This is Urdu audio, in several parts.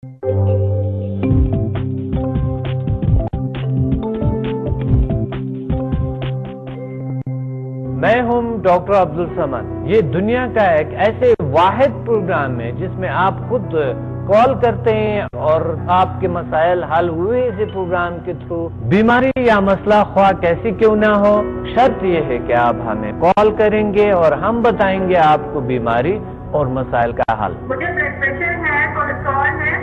میں ہوں ڈاکٹر عبدالصمد. یہ دنیا کا ایک ایسے واحد پروگرام ہے جس میں آپ خود کال کرتے ہیں اور آپ کے مسائل حل ہوئے اسی پروگرام کے تھرو. بیماری یا مسئلہ خواہ کیسی کیوں نہ ہو، شرط یہ ہے کہ آپ ہمیں کال کریں گے اور ہم بتائیں گے آپ کو بیماری اور مسائل کا حل. مجھے بلڈ پریشر ہے، کولیسٹرول ہے،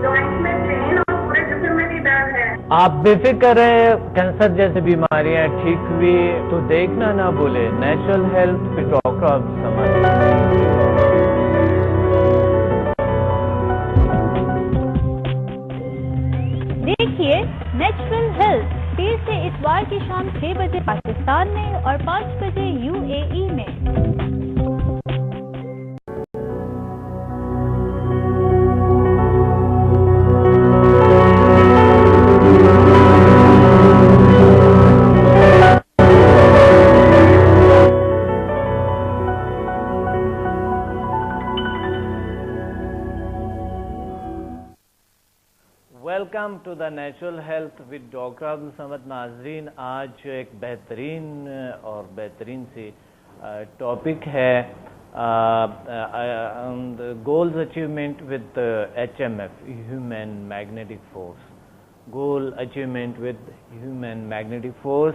جوائنٹ میں پین اور پورے جسم میں بھی درد ہے. آپ بے فکر رہے، کینسر جیسی بیماریاں ٹھیک ہوئی تو دیکھنا نہ بھولے natural health with doctor Abdul Samad. دیکھیے نیچرل ہیلتھ پیر سے اتوار کی شام 6 بجے پاکستان میں اور 5 بجے UAE میں. Welcome to the natural health with doctor Abdul Samad. ناظرین، آج ایک بہترین سی ٹاپک ہے goals achievement with HMF human magnetic force. Goal achievement with human magnetic force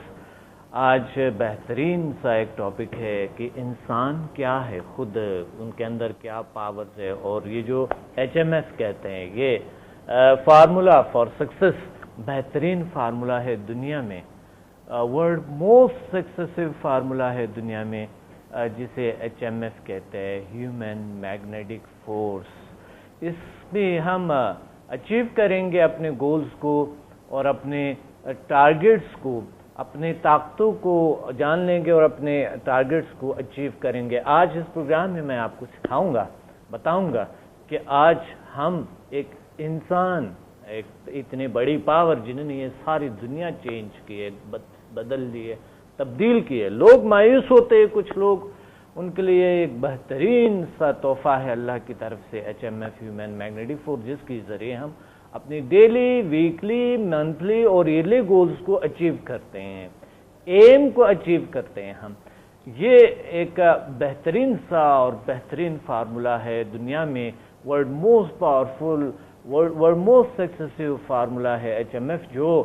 آج بہترین سا ایک ٹاپک ہے کہ انسان کیا ہے، خود ان کے اندر کیا پاورز ہے. اور یہ جو HMF کہتے ہیں، یہ فارمولا فار سکسیس، بہترین فارمولا ہے دنیا میں، ورلڈ موسٹ سکسیسفل فارمولا ہے دنیا میں، جسے HMF کہتے ہیں، ہیومن میگنیٹک فورس. اس میں ہم اچیو کریں گے اپنے گولز کو اور اپنے ٹارگیٹس کو، اپنے طاقتوں کو جان لیں گے اور اپنے ٹارگیٹس کو اچیو کریں گے. آج اس پروگرام میں میں آپ کو بتاؤں گا کہ آج ہم ایک انسان، ایک اتنی بڑی پاور جنہوں نے یہ ساری دنیا چینج کی ہے، بدل دی ہے، تبدیل کی ہے. لوگ مایوس ہوتے ہیں، کچھ لوگ، ان کے لیے ایک بہترین سا تحفہ ہے اللہ کی طرف سے HMF ہیومن میگنیٹک فورس، جس کے ذریعے ہم اپنی ڈیلی، ویکلی، منتھلی اور ایئرلی گولز کو اچیو کرتے ہیں، ایم کو اچیو کرتے ہیں ہم. یہ ایک بہترین سا اور بہترین فارمولا ہے دنیا میں، world most powerful, world most successful formula ہے HMF، جو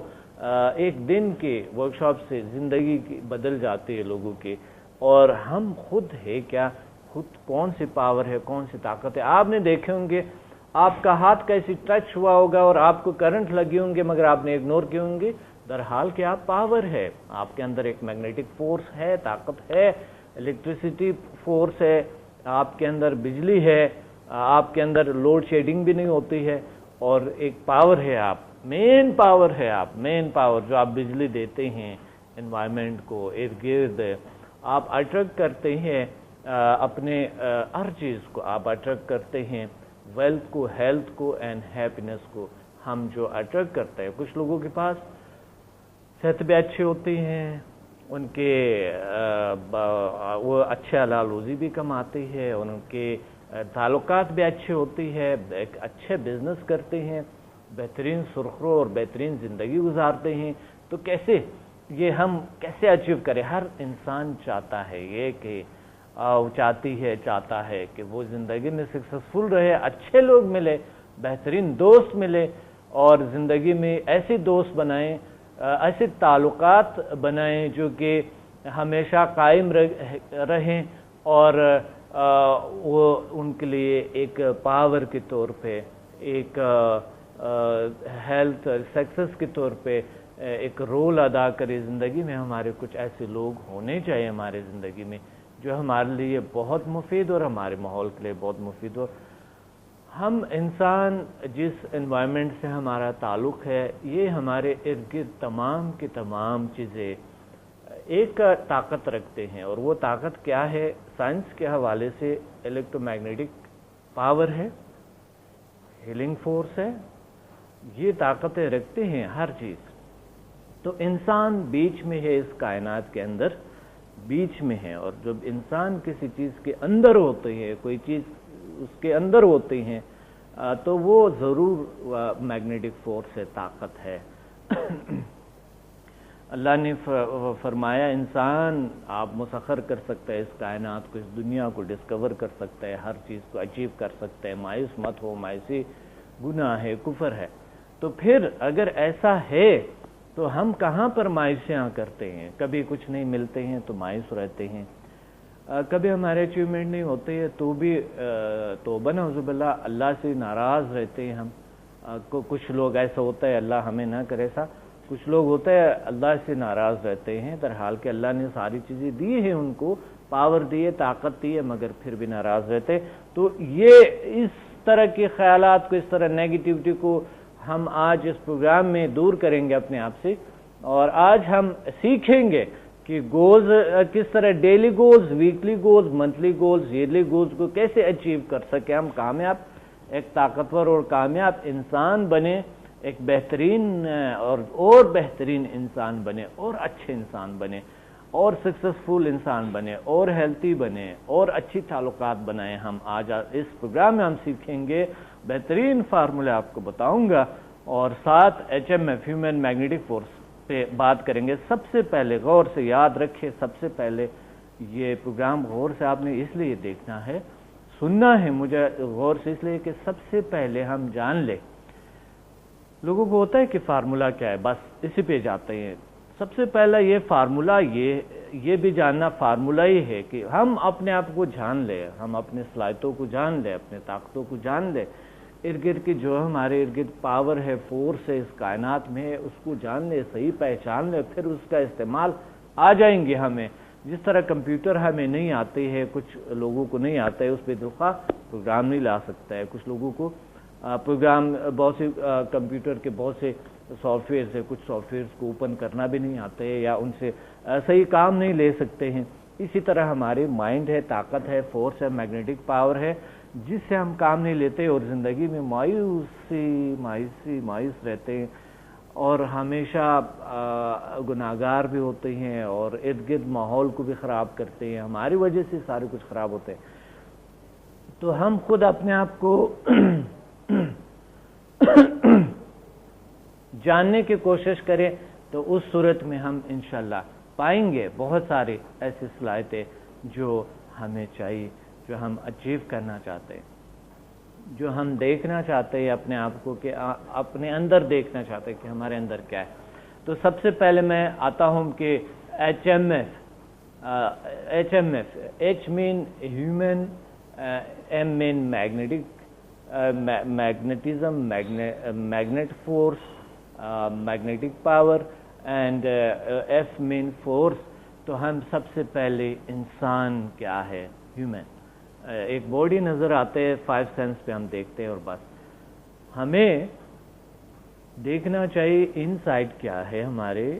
ایک دن کے ورکشاپ سے زندگی بدل جاتی ہے لوگوں کی. اور ہم خود ہے کیا، خود کون سی پاور ہے، کون سی طاقت ہے. آپ نے دیکھے ہوں گے، آپ کا ہاتھ کیسی ٹچ ہوا ہوگا اور آپ کو کرنٹ لگی ہوں گے، مگر آپ نے اگنور کی ہوں گی. درحال کہ آپ پاور ہے، آپ کے اندر ایک میگنیٹک فورس ہے، طاقت ہے، الیکٹریسٹی فورس ہے، آپ کے اندر بجلی ہے، آپ کے اندر لوڈ شیڈنگ بھی نہیں ہوتی ہے، اور ایک پاور ہے، آپ مین پاور ہے، آپ مین پاور جو آپ بجلی دیتے ہیں انوائرمنٹ کو، ارد گرد آپ اٹریکٹ کرتے ہیں اپنے ہر چیز کو، آپ اٹریکٹ کرتے ہیں ویلتھ کو، ہیلتھ کو اینڈ ہیپینس کو. ہم جو اٹریکٹ کرتے ہیں، کچھ لوگوں کے پاس صحت بھی اچھی ہوتی ہیں، ان کے وہ اچھے حلال روزی بھی کماتے ہیں، ان کے تعلقات بھی اچھے ہوتی ہے، ایک اچھے بزنس کرتے ہیں، بہترین سرخرو اور بہترین زندگی گزارتے ہیں. تو کیسے یہ ہم کیسے اچیو کریں؟ ہر انسان چاہتا ہے یہ کہ چاہتا ہے کہ وہ زندگی میں سکسیسفل رہے، اچھے لوگ ملے، بہترین دوست ملے، اور زندگی میں ایسے دوست بنائیں، ایسے تعلقات بنائیں جو کہ ہمیشہ قائم رہیں، اور وہ ان کے لیے ایک پاور کے طور پہ، ایک ہیلتھ سکسیس کے طور پہ ایک رول ادا کرے. زندگی میں ہمارے کچھ ایسے لوگ ہونے چاہیے ہمارے زندگی میں جو ہمارے لیے بہت مفید اور ہمارے ماحول کے لیے بہت مفید ہو. ہم انسان جس انوائرمنٹ سے ہمارا تعلق ہے، یہ ہمارے ارد گرد تمام کی تمام چیزیں ایک طاقت رکھتے ہیں، اور وہ طاقت کیا ہے؟ سائنس کے حوالے سے الیکٹرو میگنیٹک پاور ہے، ہیلنگ فورس ہے. یہ طاقتیں رکھتے ہیں ہر چیز. تو انسان بیچ میں ہے، اس کائنات کے اندر بیچ میں ہے. اور جب انسان کسی چیز کے اندر ہوتے ہیں، کوئی چیز اس کے اندر ہوتی ہیں، تو وہ ضرور میگنیٹک فورس ہے، طاقت ہے۔ اللہ نے فرمایا انسان آپ مسخر کر سکتا ہے اس کائنات کو، اس دنیا کو ڈسکور کر سکتا ہے، ہر چیز کو اچیو کر سکتا ہے، مایوس مت ہو، مایوسی گناہ ہے، کفر ہے۔ تو پھر اگر ایسا ہے تو ہم کہاں پر مایوسیاں کرتے ہیں؟ کبھی کچھ نہیں ملتے ہیں تو مایوس رہتے ہیں، کبھی ہمارے اچیومنٹ نہیں ہوتے ہیں تو بھی توبہ نعوذ باللہ اللہ سے ناراض رہتے ہیں ہم۔ کچھ لوگ ایسا ہوتا ہے، اللہ ہمیں نہ کرے ایسا، کچھ لوگ ہوتے ہیں اللہ سے ناراض رہتے ہیں، در حال کہ اللہ نے ساری چیزیں دی ہیں، ان کو پاور دی ہے، طاقت دی ہے، مگر پھر بھی ناراض رہتے۔ تو یہ اس طرح کے خیالات کو، اس طرح نیگیٹیوٹی کو ہم آج اس پروگرام میں دور کریں گے اپنے آپ سے، اور آج ہم سیکھیں گے کہ گولز کس طرح، daily goals, weekly goals, monthly goals, yearly goals کو کیسے اچیو کر سکیں، ہم کامیاب، ایک طاقتور اور کامیاب انسان بنے، ایک بہترین اور بہترین انسان بنے، اور اچھے انسان بنے، اور سکسسفل انسان بنے، اور ہیلتھی بنے، اور اچھی تعلقات بنائیں۔ ہم آج اس پروگرام میں ہم سیکھیں گے، بہترین فارمولہ آپ کو بتاؤں گا، اور ساتھ HMF ہیومن میگنیٹک فورس پہ بات کریں گے۔ سب سے پہلے غور سے یاد رکھیں، سب سے پہلے یہ پروگرام غور سے آپ نے اس لیے دیکھنا ہے، سننا ہے مجھے غور سے، اس لیے کہ سب سے پہلے ہم جان لیں، لوگوں کو ہوتا ہے کہ فارمولہ کیا ہے، بس اسی پہ جاتے ہیں۔ سب سے پہلا یہ فارمولہ، یہ بھی جاننا فارمولہ ہی ہے کہ ہم اپنے آپ کو جان لیں، ہم اپنے صلاحیتوں کو جان لیں، اپنے طاقتوں کو جان لیں، ارد گرد کی جو ہمارے ارد گرد پاور ہے، فورس ہے اس کائنات میں ہے، اس کو جان لیں، صحیح پہچان لیں، پھر اس کا استعمال آ جائیں گے ہمیں۔ جس طرح کمپیوٹر ہمیں نہیں آتے ہے، کچھ لوگوں کو نہیں آتا ہے، اس پہ دخواہ پروگرام نہیں لا سکتا ہے، کچھ لوگوں کو پروگرام، بہت سے کمپیوٹر کے بہت سے سافٹ ویئرز ہے، کچھ سافٹ ویئرز کو اوپن کرنا بھی نہیں آتے ہے، یا ان سے صحیح کام نہیں لے سکتے ہیں۔ اسی طرح ہمارے مائنڈ ہے، طاقت ہے، فورس ہے، میگنیٹک پاور ہے، جس سے ہم کام نہیں لیتے اور زندگی میں مایوس رہتے ہیں، اور ہمیشہ گناہگار بھی ہوتے ہیں، اور ارد گرد ماحول کو بھی خراب کرتے ہیں، ہماری وجہ سے سارے کچھ خراب ہوتے ہیں۔ تو ہم خود اپنے آپ کو جاننے کی کوشش کریں، تو اس صورت میں ہم انشاءاللہ پائیں گے بہت سارے ایسے صلاحیتیں جو ہمیں چاہیے، جو ہم اچیو کرنا چاہتے ہیں، جو ہم دیکھنا چاہتے ہیں اپنے آپ کو، کہ اپنے اندر دیکھنا چاہتے ہیں کہ ہمارے اندر کیا ہے۔ تو سب سے پہلے میں آتا ہوں کہ HMF، H مین ہیومن، M مین magnetism, magnet force, magnetic power, and F مین فورس۔ تو ہم سب سے پہلے انسان کیا ہے، ہیومن، ایک باڈی نظر آتے ہے، 5 سینس پہ ہم دیکھتے ہیں، اور بس ہمیں دیکھنا چاہیے ان سائڈ کیا ہے ہمارے،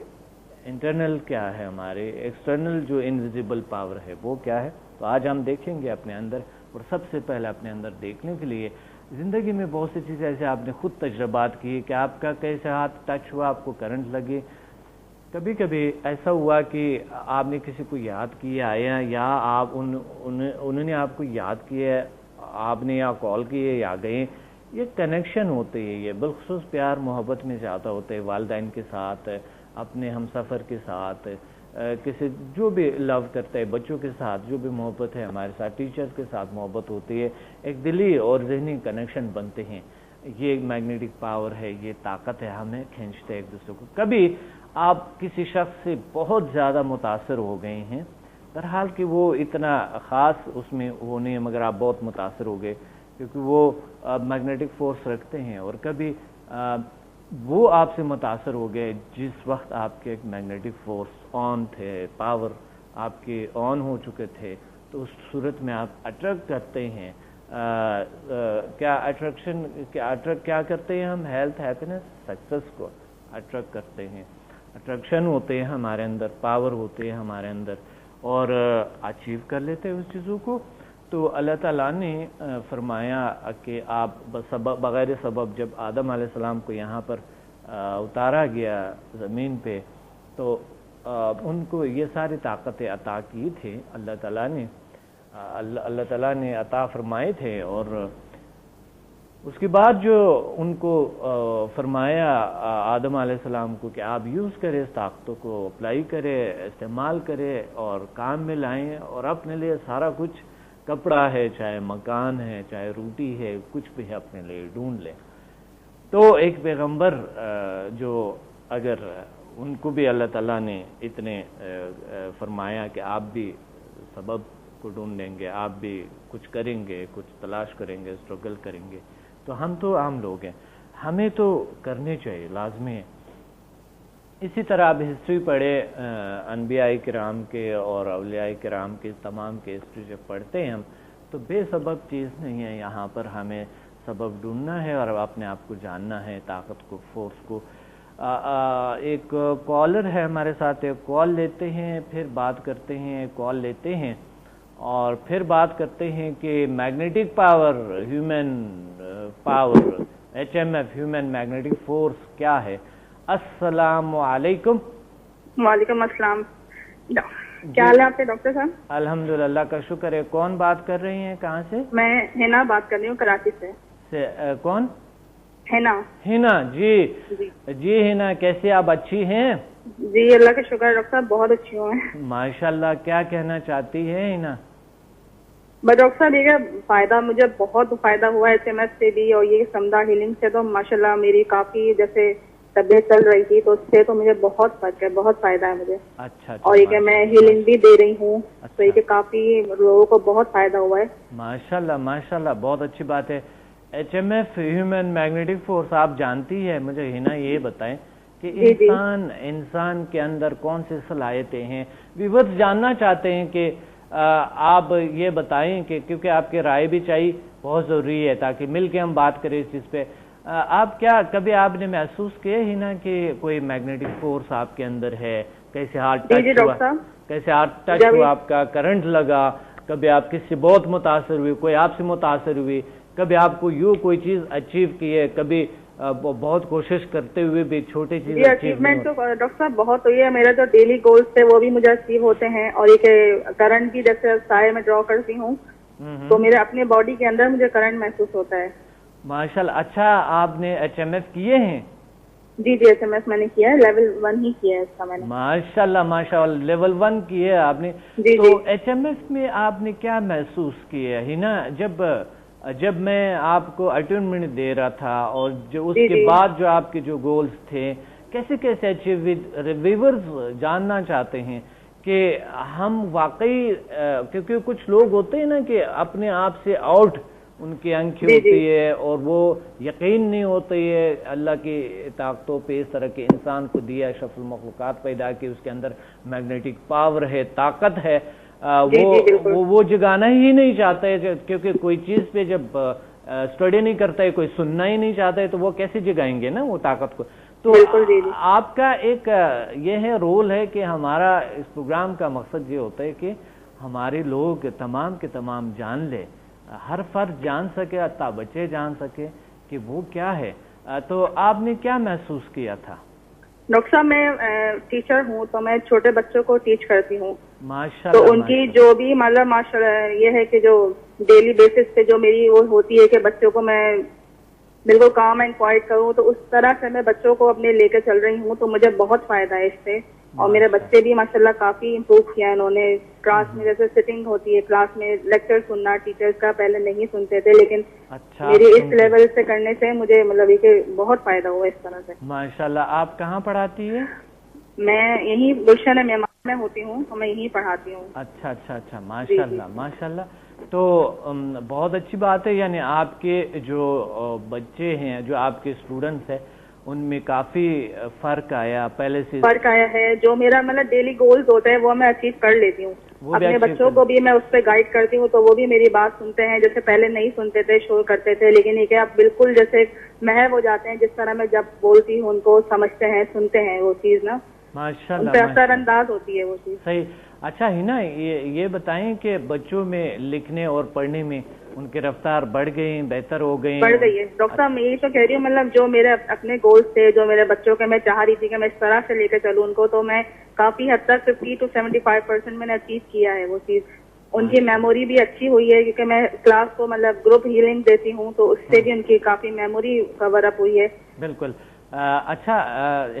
انٹرنل کیا ہے ہمارے، ایکسٹرنل جو انویزیبل پاور ہے وہ کیا ہے۔ تو آج ہم دیکھیں گے اپنے اندر، اور سب سے پہلے اپنے اندر دیکھنے کے لیے زندگی میں بہت سی چیزیں ایسے آپ نے خود تجربات کی کہ آپ کا کیسے ہاتھ ٹچ ہوا، آپ کو کرنٹ لگے، کبھی کبھی ایسا ہوا کہ آپ نے کسی کو یاد کیا ہے، یا انہوں نے آپ کو یاد کیا، آپ نے یا کال کیے یا گئے، یہ کنیکشن ہوتے ہیں، یہ بالخصوص پیار محبت میں زیادہ ہوتے ہیں، والدین کے ساتھ، اپنے ہم سفر کے ساتھ، کسی جو بھی لو کرتا ہے، بچوں کے ساتھ جو بھی محبت ہے ہمارے ساتھ، ٹیچرز کے ساتھ محبت ہوتی ہے، ایک دلی اور ذہنی کنیکشن بنتے ہیں۔ یہ میگنیٹک پاور ہے، یہ طاقت ہے، ہمیں کھینچتے ہیں ایک دوسرے کو۔ کبھی آپ کسی شخص سے بہت زیادہ متاثر ہو گئے ہیں، درحال کہ وہ اتنا خاص اس میں وہ نہیں ہے، مگر آپ بہت متاثر ہو گئے کیونکہ وہ میگنیٹک فورس رکھتے ہیں، اور کبھی وہ آپ سے متاثر ہو گئے جس وقت آپ کے ایک میگنیٹک فورس آن تھے، پاور آپ کے آن ہو چکے تھے، تو اس صورت میں آپ اٹریکٹ کرتے ہیں، کیا اٹریکشن، اٹریکٹ کیا کرتے ہیں ہم، ہیلتھ، ہیپینس، سکسس کو اٹریکٹ کرتے ہیں، اٹریکشن ہوتے ہیں ہمارے اندر، پاور ہوتے ہیں ہمارے اندر، اور اچیو کر لیتے ہیں اس چیزوں کو۔ تو اللہ تعالیٰ نے فرمایا کہ آپ بغیر سبب جب آدم علیہ السلام کو یہاں پر اتارا گیا زمین پہ، تو ان کو یہ ساری طاقتیں عطا کی تھے، اللہ تعالیٰ نے عطا فرمائے تھے، اور اس کے بعد جو ان کو فرمایا آدم علیہ السلام کو کہ آپ یوز کریں، اس طاقتوں کو اپلائی کریں، استعمال کریں اور کام میں لائیں، اور اپنے لیے سارا کچھ کپڑا ہے، چاہے مکان ہے، چاہے روٹی ہے، کچھ بھی ہے اپنے لیے ڈھونڈ لیں۔ تو ایک پیغمبر جو اگر ان کو بھی اللہ تعالیٰ نے اتنے فرمایا کہ آپ بھی سبب کو ڈھونڈیں گے، آپ بھی کچھ کریں گے، کچھ تلاش کریں گے، اسٹرگل کریں گے، تو ہم تو عام لوگ ہیں، ہمیں تو کرنے چاہیے، لازمی ہے۔ اسی طرح آپ ہسٹری پڑھے انبیاء کرام کے اور اولیاء کرام کے، تمام کے ہسٹری جب پڑھتے ہیں ہم، تو بے سبب چیز نہیں ہے، یہاں پر ہمیں سبب ڈھونڈنا ہے اور اپنے آپ کو جاننا ہے، طاقت کو، فورس کو۔ ایک کالر ہے ہمارے ساتھ، ایک کال لیتے ہیں، پھر بات کرتے ہیں، کال لیتے ہیں اور پھر بات کرتے ہیں کہ magnetic power, human power, HMF، human magnetic force کیا ہے۔ السلام علیکم۔ وعلیکم السلام۔ کیا حال ہے آپ کے ڈاکٹر صاحب؟ الحمدللہ کا شکر ہے۔ کون بات کر رہی ہیں، کہاں سے؟ میں ہینا بات کر رہی ہوں، کراچی سے۔ کون؟ ہینا جی جی ہینا، کیسے آپ؟ اچھی ہیں؟ جی اللہ کا شکر ہے ڈاکٹر صاحب، بہت اچھی ہوں۔ ماشاءاللہ، کیا کہنا چاہتی ہے ہینا؟ بس ڈاکٹر صاحب یہ فائدہ، مجھے بہت فائدہ ہوا ہے HMF سے بھی اور یہ سمدہ ہیلنگ سے، تو ماشاءاللہ میری کافی جیسے طبیعت چل رہی تھی تو اس سے تو مجھے بہت فرق ہے، بہت فائدہ ہے مجھے۔ اچھا۔ اور یہ کہ میں ہیلنگ بھی دے رہی ہوں، تو یہ کہ کافی لوگوں کو بہت فائدہ ہوا ہے۔ ماشاءاللہ ماشاءاللہ، بہت اچھی بات ہے۔ HMF، ہیومن میگنیٹک فورس، آپ جانتی ہے، مجھے ہینا یہ بتائیں کہ انسان کے اندر کون سی صلاحیتیں ہیں؟ ویورز جاننا چاہتے ہیں کہ آپ یہ بتائیں کہ کیونکہ آپ کی رائے بھی چاہیے، بہت ضروری ہے تاکہ مل کے ہم بات کریں اس چیز پہ۔ آپ کیا کبھی آپ نے محسوس کیا ہی نا کہ کوئی میگنیٹک فورس آپ کے اندر ہے؟ کیسے ہارٹ ٹچ ہوا، کیسے ہارٹ ٹچ ہوا آپ کا، کرنٹ لگا، کبھی آپ کسی سے بہت متاثر ہوئی، کوئی آپ سے متاثر ہوئی، کبھی آپ کو یوں کوئی چیز اچیو کی ہے، کبھی بہت کوشش کرتے ہوئے بھی چھوٹی چیز اچیومنٹ تو ڈاکٹر صاحب بہت ہوئی ہے۔ میرے جو ڈیلی گولز تھے وہ بھی مجھے اچیو ہوتے ہیں، اور یہ کہ کرنٹ کی جیسے سائے میں ڈرا کرتی ہوں تو میرے اپنے باڈی کے اندر مجھے کرنٹ محسوس ہوتا ہے۔ ماشاءاللہ۔ اچھا، آپ نے HMF کیے ہیں؟ جی HMF میں نے کیا ہے، لیول 1 ہی کیا ہے اس کا میں نے۔ ماشاءاللہ ماشاءاللہ، لیول 1 کی ہے آپ نے۔ تو HMF میں آپ نے کیا محسوس کیا ہے نا؟ جب میں آپ کو اٹیونمنٹ دے رہا تھا اور جو اس کے بعد جو آپ کے جو گولز تھے کیسے کیسے اچیو، ویورز جاننا چاہتے ہیں کہ ہم واقعی، کیونکہ کچھ لوگ ہوتے ہیں نا کہ اپنے آپ سے آؤٹ ان کی آنکھیں ہوتی ہے اور وہ یقین نہیں ہوتی ہے اللہ کی طاقتوں پہ، اس طرح کے انسان کو دیا اشرف المخلوقات پیدا کی، اس کے اندر میگنیٹک پاور ہے، طاقت ہے، وہ جگانا ہی نہیں چاہتا ہے، کیونکہ کوئی چیز پہ جب اسٹڈی نہیں کرتا ہے، کوئی سننا ہی نہیں چاہتا ہے، تو وہ کیسے جگائیں گے نا وہ طاقت کو۔ تو آپ کا ایک یہ ہے رول ہے کہ ہمارا اس پروگرام کا مقصد یہ ہوتا ہے کہ ہمارے لوگ تمام کے تمام جان لے، ہر فرد جان سکے، حتیٰ بچے جان سکے کہ وہ کیا ہے۔ تو آپ نے کیا محسوس کیا تھا؟ ڈاکٹر صاحب میں ٹیچر ہوں، تو میں چھوٹے بچوں کو ٹیچ کرتی ہوں۔ ماشاءاللہ۔ تو ان کی جو بھی مطلب ماشاءاللہ یہ ہے کہ جو ڈیلی بیسس پہ جو میری وہ ہوتی ہے کہ بچوں کو میں بالکل کام اینڈ کوائٹ کروں، تو اس طرح سے میں بچوں کو اپنے لے کے چل رہی ہوں، تو مجھے بہت فائدہ ہے اس سے۔ اور میرے بچے بھی ماشاءاللہ کافی امپروو کیا انہوں نے۔ کلاس میں جیسے سٹنگ ہوتی ہے، کلاس میں لیکچر سننا ٹیچرز کا پہلے نہیں سنتے تھے، لیکن میری اس لیول سے کرنے سے مجھے مطلب یہ کہ بہت فائدہ ہوا اس طرح سے۔ ماشاءاللہ۔ آپ کہاں پڑھاتی ہے؟ میں یہیں گلشن معمار میں ہوتی ہوں، تو میں یہیں پڑھاتی ہوں۔ اچھا، ماشاءاللہ ماشاءاللہ۔ تو بہت اچھی بات ہے، یعنی آپ کے جو بچے ہیں، جو آپ کے اسٹوڈنٹس ہیں، ان میں کافی فرق آیا پہلے سے؟ فرق آیا ہے، جو میرا مطلب ڈیلی گولز ہوتا ہے وہ میں اچیو کر لیتی ہوں۔ اپنے بچوں کو بھی میں اس پہ گائیڈ کرتی ہوں، تو وہ بھی میری بات سنتے ہیں، جیسے پہلے نہیں سنتے تھے، شور کرتے تھے، لیکن یہ کہ اب بالکل جیسے محو ہو جاتے ہیں، جس طرح میں جب بولتی ہوں ان کو سمجھتے ہیں، سنتے ہیں وہ چیز نا، ماشاءاللہ، ان پہ اثر انداز ہوتی ہے وہ چیز۔ صحیح۔ اچھا ہینا، یہ بتائیں کہ بچوں میں لکھنے اور پڑھنے میں ان کی رفتار بڑھ گئی، بہتر ہو گئی؟ بڑھ گئی ہے ڈاکٹر صاحب، میں یہی تو کہہ رہی ہوں، مطلب جو میرے اپنے گولز تھے، جو میرے بچوں کے میں چاہ رہی تھی کہ میں اس طرح سے لے کے چلوں ان کو، تو میں کافی حد تک 50 to 75% میں نے اچیو کیا ہے وہ چیز۔ ان کی میموری بھی اچھی ہوئی ہے کیونکہ میں کلاس کو مطلب گروپ ہیلنگ دیتی ہوں تو اس سے بھی ان کی کافی میموری کور اپ ہوئی ہے. بالکل. اچھا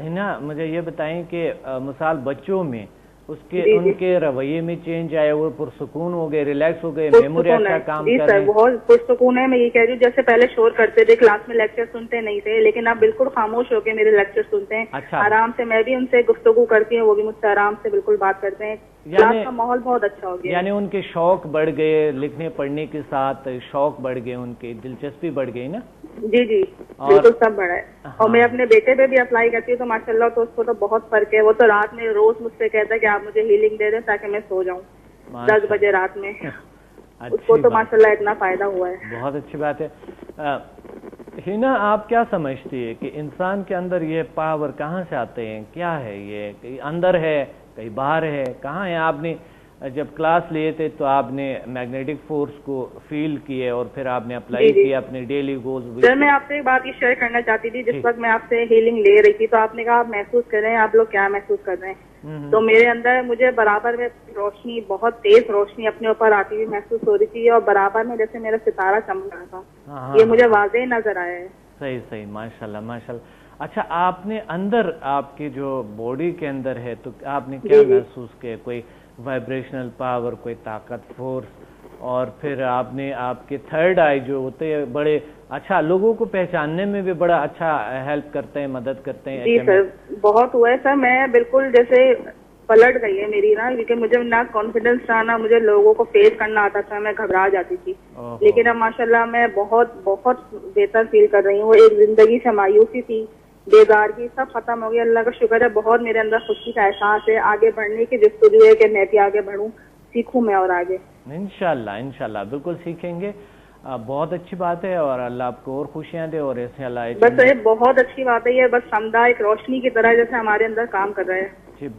ہنا مجھے یہ بتائیں کہ مثال بچوں میں ان کے رویے میں چینج آیا, وہ پرسکون ہو گئے, ریلیکس ہو گئے, میموری اچھا کام کر رہے ہیں؟ بہت پرسکون ہے. میں یہ کہہ رہی ہوں جیسے پہلے شور کرتے تھے, کلاس میں لیکچر سنتے نہیں تھے, لیکن اب بالکل خاموش ہو کے میرے لیکچر سنتے ہیں. آرام سے میں بھی ان سے گفتگو کرتی ہوں, وہ بھی مجھ سے آرام سے بالکل بات کرتے ہیں. کلاس کا ماحول بہت اچھا ہو گیا. یعنی ان کے شوق بڑھ گئے, لکھنے پڑھنے کے ساتھ شوق بڑھ گئے, ان کی دلچسپی بڑھ گئی نا؟ جی جی بالکل سب بڑا ہے. اور میں اپنے بیٹے پہ بھی اپلائی کرتی ہوں تو ماشاءاللہ تو اس کو تو بہت فرق ہے. وہ تو رات میں روز مجھ سے کہتا ہے کہ آپ مجھے ہیلنگ دے دیں تاکہ میں سو جاؤں 10 بجے رات میں. اس کو تو ماشاءاللہ اتنا فائدہ ہوا ہے. بہت اچھی بات ہے. ہنا آپ کیا سمجھتی ہے کہ انسان کے اندر یہ پاور کہاں سے آتے ہیں؟ کیا ہے یہ؟ کہیں اندر ہے, کہیں باہر ہے, کہاں ہے؟ آپ نے جب کلاس لیے تھے تو آپ نے میگنیٹک فورس کو فیل کیے اور پھر آپ نے اپلائی کیا اپنے ڈیلی گولز. سر میں آپ سے ایک بات یہ شیئر کرنا چاہتی تھی. جس وقت میں آپ سے ہیلنگ لے رہی تھی تو آپ نے کہا آپ محسوس کر رہے ہیں, آپ لوگ کیا محسوس کر رہے ہیں؟ تو میرے اندر مجھے برابر میں روشنی, بہت تیز روشنی اپنے اوپر آتی ہوئی محسوس ہو رہی تھی اور برابر میں جیسے میرا ستارہ چمک رہا تھا. یہ مجھے واضح نظر آیا ہے. صحیح ماشاءاللہ ماشاءاللہ. اچھا آپ نے اندر آپ کی جو باڈی کے اندر ہے تو آپ نے کیا محسوس کیا؟ کوئی وائبریشنل پاور, کوئی طاقت, فورس, اور پھر آپ نے آپ کے تھرڈ آئی جو ہوتے ہیں بڑے اچھا لوگوں کو پہچاننے میں بھی بڑا اچھا ہیلپ کرتے ہیں, مدد کرتے ہیں. جی سر بہت ہوا ہے سر. میں بالکل جیسے پلٹ گئی ہے میری نا, کیونکہ مجھے نہ کانفیڈینس تھا نہ مجھے لوگوں کو فیس کرنا آتا تھا, میں گھبرا جاتی تھی. لیکن اب ماشاءاللہ میں بہت بہت بہتر فیل کر رہی ہوں. ایک زندگی سے مایوسی تھی, بیدارگی, سب ختم ہو گئی. اللہ کا شکر ہے. بہت میرے اندر خوشی کا احساس ہے. آگے بڑھنے کی جستجو ہے کہ میں بھی آگے بڑھوں, سیکھوں میں اور آگے. انشاءاللہ بالکل سیکھیں گے. بہت اچھی بات ہے اور اللہ آپ کو اور خوشیاں دے. اور ایسے اللہ بس یہ بہت اچھی بات ہے. یہ بس سمدہ ایک روشنی کی طرح جیسے ہمارے اندر کام کر رہا ہے.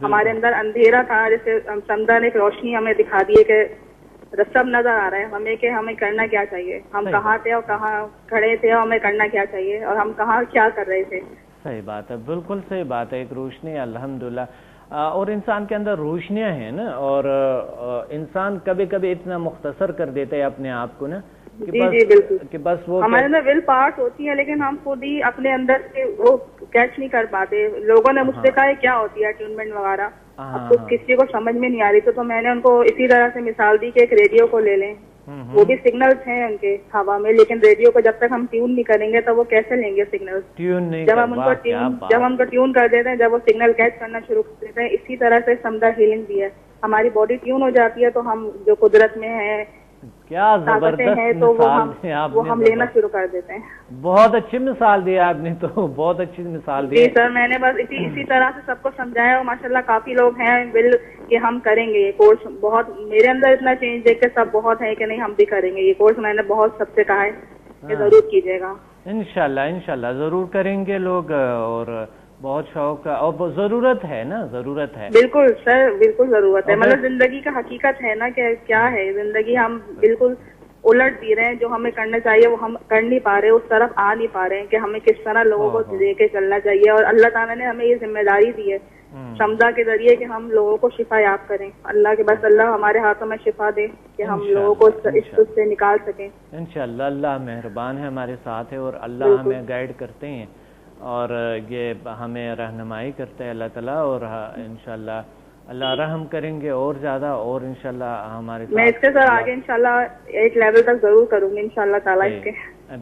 ہمارے اندر اندھیرا تھا, جیسے سمدہ نے ایک روشنی ہمیں دکھا دی ہے کہ سب نظر آ رہا ہے ہمیں کہ ہمیں کرنا کیا چاہیے. ہم کہاں تھے اور کہاں کھڑے تھے اور ہمیں کرنا کیا چاہیے اور ہم کہاں کیا کر رہے تھے. صحیح بات ہے, بالکل صحیح بات ہے. ایک روشنی الحمدللہ. اور انسان کے اندر روشنیاں ہیں نا, اور انسان کبھی کبھی اتنا مختصر کر دیتا ہے اپنے آپ کو نا جی بالکل کہ بس وہ ہمارے اندر ول پارٹ ہوتی ہے لیکن ہم خود ہی اپنے اندر سے وہ کیچ نہیں کر پاتے. لوگوں نے مجھ سے کہا ہے کیا ہوتی ہے اٹیونمنٹ وغیرہ, اب کچھ کسی کو سمجھ میں نہیں آ رہی. تو میں نے ان کو اسی طرح سے مثال دی کہ ایک ریڈیو کو لے لیں, وہ بھی سگنلز ہیں ان کے ہوا میں, لیکن ریڈیو کو جب تک ہم ٹیون نہیں کریں گے تو وہ کیسے لیں گے سگنلز؟ جب ہم کو ٹیون کر دیتے ہیں, جب وہ سگنل کیچ کرنا شروع کر دیتے ہیں. اسی طرح سے سمدہ ہیلنگ بھی ہے. ہماری باڈی ٹیون ہو جاتی ہے تو ہم جو قدرت میں ہے کیا زبردست مثال وہ ہم لینا شروع کر دیتے ہیں. بہت اچھی مثال دی آپ نے, تو بہت اچھی مثال دی. جی سر میں نے بس اسی طرح سے سب کو سمجھایا اور ماشاءاللہ کافی لوگ ہیں ول کہ ہم کریں گے یہ کورس. بہت میرے اندر اتنا چینج دیکھ کے سب بہت ہے کہ نہیں ہم بھی کریں گے یہ کورس. میں نے بہت سب سے کہا ہے کہ ضرور کیجیے گا. انشاءاللہ ضرور کریں گے لوگ, اور بہت شوق اور ضرورت ہے نا, ضرورت ہے. بالکل سر بالکل ضرورت ہے. مطلب زندگی کا حقیقت ہے نا کہ کیا ہے زندگی, ہم بالکل الٹ بھی رہے ہیں. جو ہمیں کرنا چاہیے وہ ہم کر نہیں پا رہے, اس طرف آ نہیں پا رہے ہیں کہ ہمیں کس طرح لوگوں کو لے کے چلنا چاہیے. اور اللہ تعالیٰ نے ہمیں یہ ذمہ داری دی ہے سمدہ کے ذریعے کہ ہم لوگوں کو شفا یاب کریں. اللہ کے بس اللہ ہمارے ہاتھوں میں شفا دے کہ ہم لوگوں کو اس سے نکال سکیں. انشاءاللہ اللہ مہربان ہے, ہمارے ساتھ ہے, اور اللہ ہمیں گائیڈ کرتے ہیں اور یہ ہمیں رہنمائی کرتے ہیں اللہ تعالیٰ. اور انشاءاللہ اللہ رحم کریں گے اور زیادہ, اور انشاءاللہ ہمارے ساتھ میں اس کے سر آگے انشاءاللہ ایک لیول تک ضرور کروں گی انشاءاللہ تعالیٰ اس کے.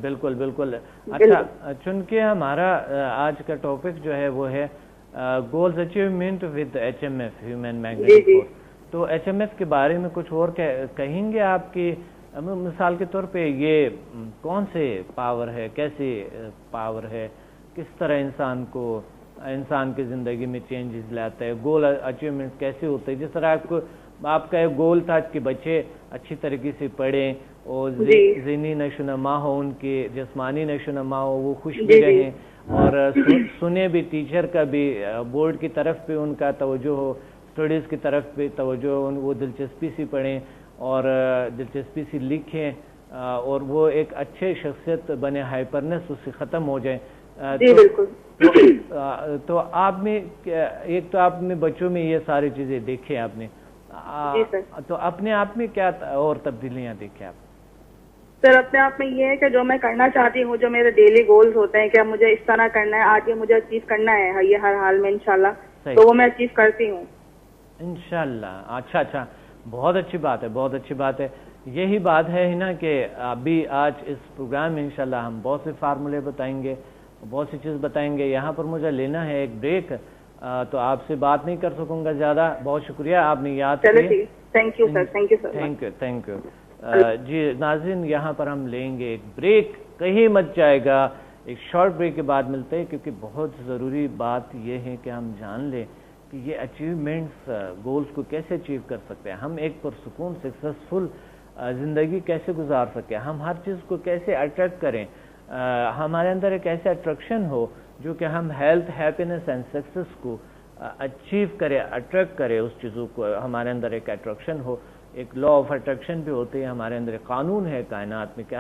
بالکل. اچھا چونکہ ہمارا آج کا ٹاپک جو ہے وہ ہے goals achievement with HMF, human magnetic force. تو HMF کے بارے میں کچھ اور کہیں گے آپ کی مثال کے طور پہ یہ کون سے پاور ہے, کیسی پاور ہے, کس طرح انسان کی زندگی میں چینجز لاتا ہے, گول اچیومنٹ کیسے ہوتے ہیں؟ جس طرح آپ کا ایک گول تھا کہ بچے اچھی طریقے سے پڑھیں اور ذہنی نشو و نما ہو, ان کی جسمانی نشو و نما ہو, وہ خوش بھی رہیں اور سنے بھی, ٹیچر کا بھی, بورڈ کی طرف پہ ان کا توجہ ہو, اسٹڈیز کی طرف پہ توجہ ہو, وہ دلچسپی سے پڑھیں اور دلچسپی سے لکھیں اور وہ ایک اچھے شخصیت بنے, ہائپرنس اس سے ختم ہو جائے. تو آپ میں ایک تو آپ میں بچوں میں یہ ساری چیزیں دیکھیں آپ نے, جی سر. تو اپنے آپ میں کیا اور تبدیلیاں دیکھیں آپ؟ سر اپنے آپ میں یہ ہے کہ جو میں کرنا چاہتی ہوں, جو میرے ڈیلی گولز ہوتے ہیں کہ مجھے اس طرح کرنا ہے, آج یہ مجھے اچیو کرنا ہے یہ ہر حال میں انشاءاللہ, تو وہ میں اچیو کرتی ہوں انشاءاللہ. اچھا, بہت اچھی بات ہے, بہت اچھی بات ہے. یہی بات ہے نا کہ ابھی آج اس پروگرام میں انشاءاللہ ہم بہت سے فارمولے بتائیں گے, بہت سی چیز بتائیں گے. یہاں پر مجھے لینا ہے ایک بریک, تو آپ سے بات نہیں کر سکوں گا زیادہ. بہت شکریہ, آپ نے یاد کیا. Thank you sir. Thank you sir. Thank you. جی ناظرین, یہاں پر ہم لیں گے ایک بریک, کہیں مت جائے گا. ایک شارٹ بریک کے بعد ملتے ہیں, کیونکہ بہت ضروری بات یہ ہے کہ ہم جان لیں کہ یہ اچیومنٹس, گولز کو کیسے اچیو کر سکتے ہیں, ہم ایک پرسکون سکسیسفل زندگی کیسے گزار سکیں, ہم ہر چیز کو کیسے اٹریکٹ کریں, ہمارے اندر ایک ایسے اٹریکشن ہو جو کہ ہم ہیلتھ, ہیپینس اینڈ سکسیس کو اچیو کرے, اٹریکٹ کرے اس چیزوں کو. ہمارے اندر ایک اٹریکشن ہو, ایک لا آف اٹریکشن بھی ہوتے ہیں ہمارے اندر, ایک قانون ہے کائنات میں کہ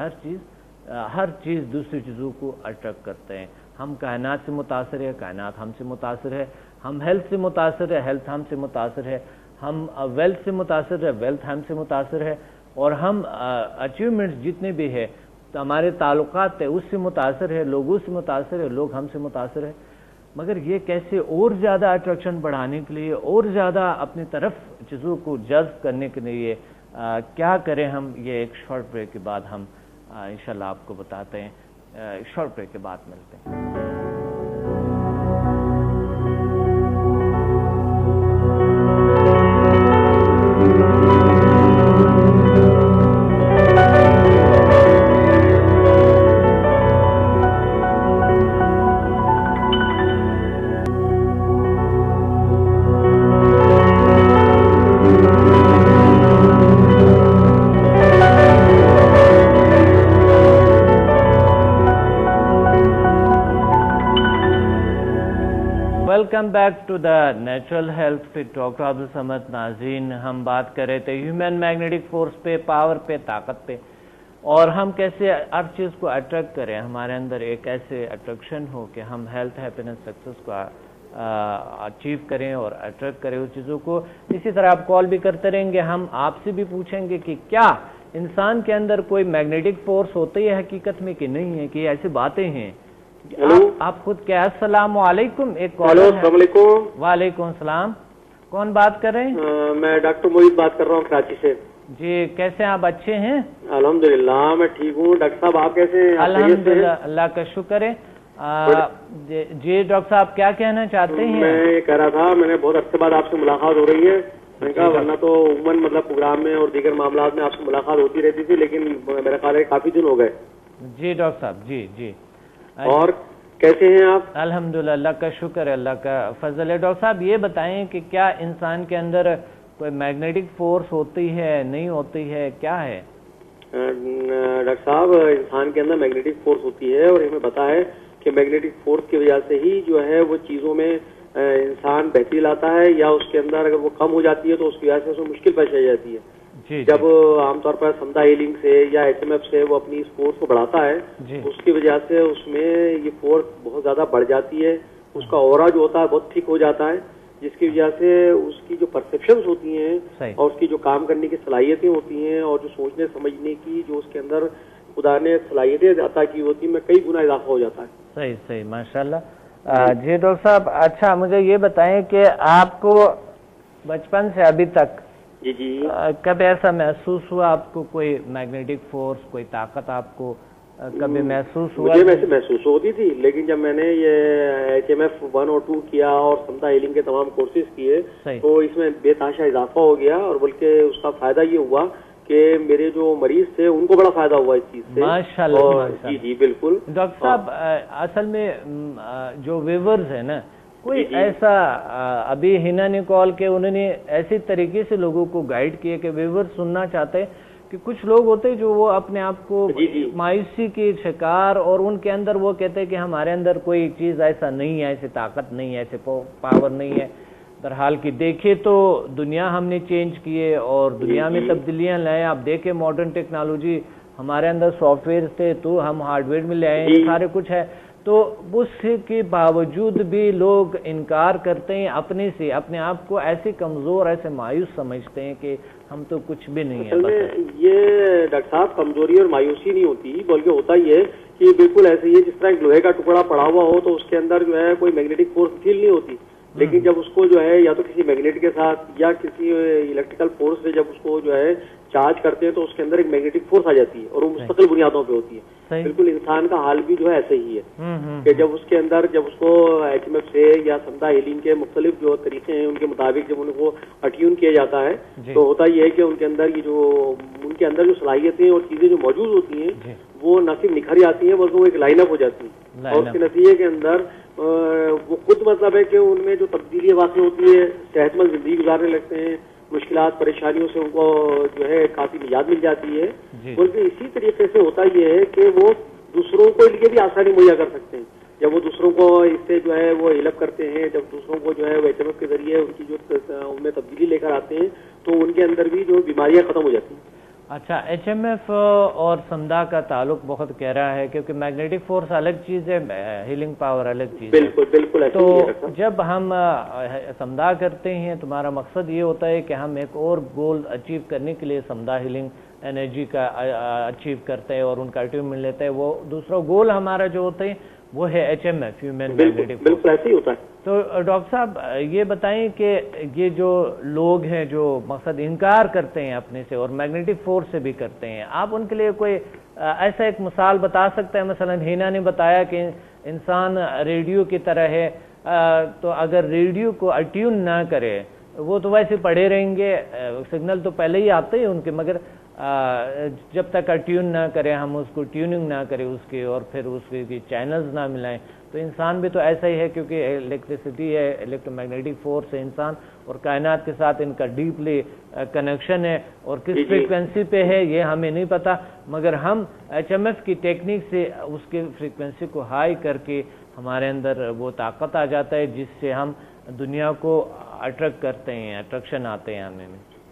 ہر چیز دوسری چیزوں کو اٹریکٹ کرتے ہیں. ہم کائنات سے متاثر ہے, کائنات ہم سے متاثر ہے, ہم ہیلتھ سے متاثر ہے, ہیلتھ ہم سے متاثر ہے, ہم ویلتھ سے متاثر ہے, ویلتھ ہم سے متاثر ہے, اور ہم اچیومنٹس جتنے بھی ہے, ہمارے تعلقات ہے اس سے متاثر ہے, لوگوں سے متاثر ہے, لوگ ہم سے متاثر ہے. مگر یہ کیسے اور زیادہ اٹریکشن بڑھانے کے لیے, اور زیادہ اپنی طرف چیزوں کو جذب کرنے کے لیے کیا کریں ہم, یہ ایک شارٹ بریک کے بعد ہم انشاءاللہ آپ کو بتاتے ہیں. شارٹ بریک کے بعد ملتے ہیں. Welcome back to the natural health پہ ڈاکٹر عبدالصمد. ناظرین, ہم بات کر رہے تھے ہیومن میگنیٹک فورس پہ, پاور پہ, طاقت پہ, اور ہم کیسے ہر چیز کو اٹریکٹ کریں, ہمارے اندر ایک ایسے اٹریکشن ہو کہ ہم ہیلتھ, ہیپینس, سکسیس کو اچیو کریں اور اٹریکٹ کریں اس چیزوں کو. اسی طرح آپ کال بھی کرتے رہیں گے, ہم آپ سے بھی پوچھیں گے کہ کیا انسان کے اندر کوئی میگنیٹک فورس ہوتی ہے حقیقت میں کہ نہیں ہے, کہ ایسی باتیں ہیں. آپ خود کیا. السلام علیکم. ایک کال. السلام علیکم. وعلیکم السلام. کون بات کر رہے ہیں؟ میں ڈاکٹر موہت بات کر رہا ہوں کراچی سے. جی, کیسے ہیں آپ؟ اچھے ہیں؟ الحمدللہ میں ٹھیک ہوں. ڈاکٹر صاحب آپ کیسے ہیں؟ الحمدللہ, اللہ کا شکر ہے. جی ڈاکٹر صاحب کیا کہنا چاہتے ہیں؟ میں یہ کہہ رہا تھا, میں نے بہت عرصے بعد آپ سے ملاقات ہو رہی ہے. میں نے کہا ورنہ تو عموماً مطلب پروگرام میں اور دیگر معاملات میں آپ سے ملاقات ہوتی رہتی تھی, لیکن میرا خیال ہے کافی دن ہو گئے. جی ڈاکٹر صاحب. جی. اور کیسے ہیں آپ؟ الحمدللہ, اللہ کا شکر ہے, اللہ کا فضل ہے. ڈاکٹر صاحب یہ بتائیں کہ کیا انسان کے اندر کوئی میگنیٹک فورس ہوتی ہے, نہیں ہوتی ہے, کیا ہے؟ ڈاکٹر صاحب, انسان کے اندر میگنیٹک فورس ہوتی ہے, اور ہمیں پتا ہے کہ میگنیٹک فورس کی وجہ سے ہی جو ہے وہ چیزوں میں انسان بہتری لاتا ہے, یا اس کے اندر اگر وہ کم ہو جاتی ہے تو اس کی وجہ سے اسے مشکل پیش آ جاتی ہے. جب عام طور پر سمدھا ہیلنگ سے یا ایچ ایم ایف سے وہ اپنی اس فورس کو بڑھاتا ہے, اس کی وجہ سے اس میں یہ فورس بہت زیادہ بڑھ جاتی ہے, اس کا اورا جو ہوتا ہے بہت ٹھیک ہو جاتا ہے, جس کی وجہ سے اس کی جو پرسیپشنز ہوتی ہیں اور اس کی جو کام کرنے کی صلاحیتیں ہوتی ہیں اور جو سوچنے سمجھنے کی جو اس کے اندر خدا نے صلاحیتیں عطا کی ہوتی ہیں, میں کئی گنا اضافہ ہو جاتا ہے. صحیح ماشاءاللہ. جی ڈاکٹر صاحب, اچھا مجھے یہ بتائیں کہ آپ کو بچپن سے ابھی تک جی کب ایسا محسوس ہوا آپ کو, کوئی میگنیٹک فورس, کوئی طاقت آپ کو کبھی محسوس ہوا؟ مجھے ویسے محسوس ہوتی تھی, لیکن جب میں نے یہ ایچ ایم ایف 1 اور 2 کیا اور سمدھا ہیلنگ کے تمام کورسز کیے تو اس میں بے تحاشا اضافہ ہو گیا, اور بلکہ اس کا فائدہ یہ ہوا کہ میرے جو مریض تھے ان کو بڑا فائدہ ہوا اس چیز سے. ماشاءاللہ. جی بالکل. ڈاکٹر صاحب اصل میں جو ویورز ہیں نا, کوئی ایسا ابھی ہنا نے کال کے انہوں نے ایسی طریقے سے لوگوں کو گائیڈ کیے کہ ویور سننا چاہتے کہ کچھ لوگ ہوتے جو وہ اپنے آپ کو مایوسی کے شکار, اور ان کے اندر وہ کہتے کہ ہمارے اندر کوئی چیز ایسا نہیں ہے, ایسی طاقت نہیں ہے, ایسے پاور نہیں ہے. درحال کی دیکھے تو دنیا ہم نے چینج کیے اور دنیا میں تبدیلیاں لائے. آپ دیکھیں ماڈرن ٹیکنالوجی, ہمارے اندر سافٹ ویئر تھے تو ہم ہارڈ ویئر میں لے آئے, سارے کچھ ہے. تو اس کے باوجود بھی لوگ انکار کرتے ہیں اپنے سے، اپنے آپ کو ایسے کمزور، ایسے مایوس سمجھتے ہیں کہ ہم تو کچھ بھی نہیں ہے. یہ ڈاکٹر صاحب کمزوری اور مایوسی نہیں ہوتی، بلکہ ہوتا ہی ہے کہ بالکل ایسے ہی ہے جس طرح ایک لوہے کا ٹکڑا پڑا ہوا ہو تو اس کے اندر جو ہے کوئی میگنیٹک فورس فیل نہیں ہوتی، لیکن جب اس کو جو ہے یا تو کسی میگنیٹ کے ساتھ یا کسی الیکٹریکل فورس سے جب اس کو جو ہے چارج کرتے ہیں تو اس کے اندر ایک میگنیٹک فورس آ جاتی ہے اور وہ مستقل بنیادوں پہ ہوتی ہے. بالکل انسان کا حال بھی جو ہے ایسے ہی ہے کہ جب اس کے اندر جب اس کو HMF سے یا سمدھا ہیلنگ کے مختلف جو طریقے ہیں ان کے مطابق جب ان کو اٹیون کیا جاتا ہے تو ہوتا یہ ہے کہ ان کے اندر یہ جو ان کے اندر جو صلاحیتیں اور چیزیں جو موجود ہوتی ہیں وہ نہ صرف نکھر جاتی ہیں بلکہ وہ ایک لائن اپ ہو جاتی ہیں اور اس کے نتیجے کے اندر وہ خود مطلب ہے کہ ان میں جو تبدیلی واقع ہوتی ہے، صحت مند زندگی گزارنے لگتے ہیں، مشکلات پریشانیوں سے ان کو جو ہے کافی نجات مل جاتی ہے. بلکہ اسی طریقے سے ہوتا یہ ہے کہ وہ دوسروں کو لیے بھی آسانی مہیا کر سکتے ہیں جب وہ دوسروں کو اس سے جو ہے وہ ہیلپ کرتے ہیں، جب دوسروں کو جو ہے وہ HMF کے ذریعے ان کی جو ان میں تبدیلی لے کر آتے ہیں تو ان کے اندر بھی جو بیماریاں ختم ہو جاتی ہیں. اچھا، HMF اور سمدھا کا تعلق بہت گہرا ہے کیونکہ میگنیٹک فورس الگ چیز ہے، ہیلنگ پاور الگ چیز ہے. بالکل بالکل. تو جب ہم سمدھا کرتے ہیں تمہارا مقصد یہ ہوتا ہے کہ ہم ایک اور گول اچیو کرنے کے لیے سمدھا ہیلنگ انرجی کا اچیو کرتے ہیں اور ان کا اٹیومنٹ لیتے ہیں. وہ دوسرا گول ہمارا جو ہوتا ہے وہ ہے HMF، ہیومن میگنیٹک فورس. بالکل ایسے ہی ہوتا ہے. تو ڈاکٹر صاحب یہ بتائیں کہ یہ جو لوگ ہیں جو مقصد انکار کرتے ہیں اپنے سے اور میگنیٹک فورس سے بھی کرتے ہیں، آپ ان کے لیے کوئی ایسا ایک مثال بتا سکتے ہیں؟ مثلا ہینا نے بتایا کہ انسان ریڈیو کی طرح ہے، تو اگر ریڈیو کو اٹیون نہ کرے وہ تو ویسے پڑے رہیں گے، سگنل تو پہلے ہی آتے ہیں ان کے، مگر جب تک اٹیون نہ کریں، ہم اس کو ٹیوننگ نہ کریں اس کی اور پھر اس کی چینلز نہ ملائیں، تو انسان بھی تو ایسا ہی ہے کیونکہ الیکٹریسٹی ہے، الیکٹرو میگنیٹک فورس ہے انسان اور کائنات کے ساتھ ان کا ڈیپلی کنیکشن ہے اور کس فریکوینسی پہ ہے یہ ہمیں نہیں پتا، مگر ہم HMF کی ٹیکنیک سے اس کے فریکوینسی کو ہائی کر کے ہمارے اندر وہ طاقت آ جاتا ہے جس سے ہم دنیا کو اٹریکٹ کرتے ہیں، اٹریکشن آتے ہیں ہمیں.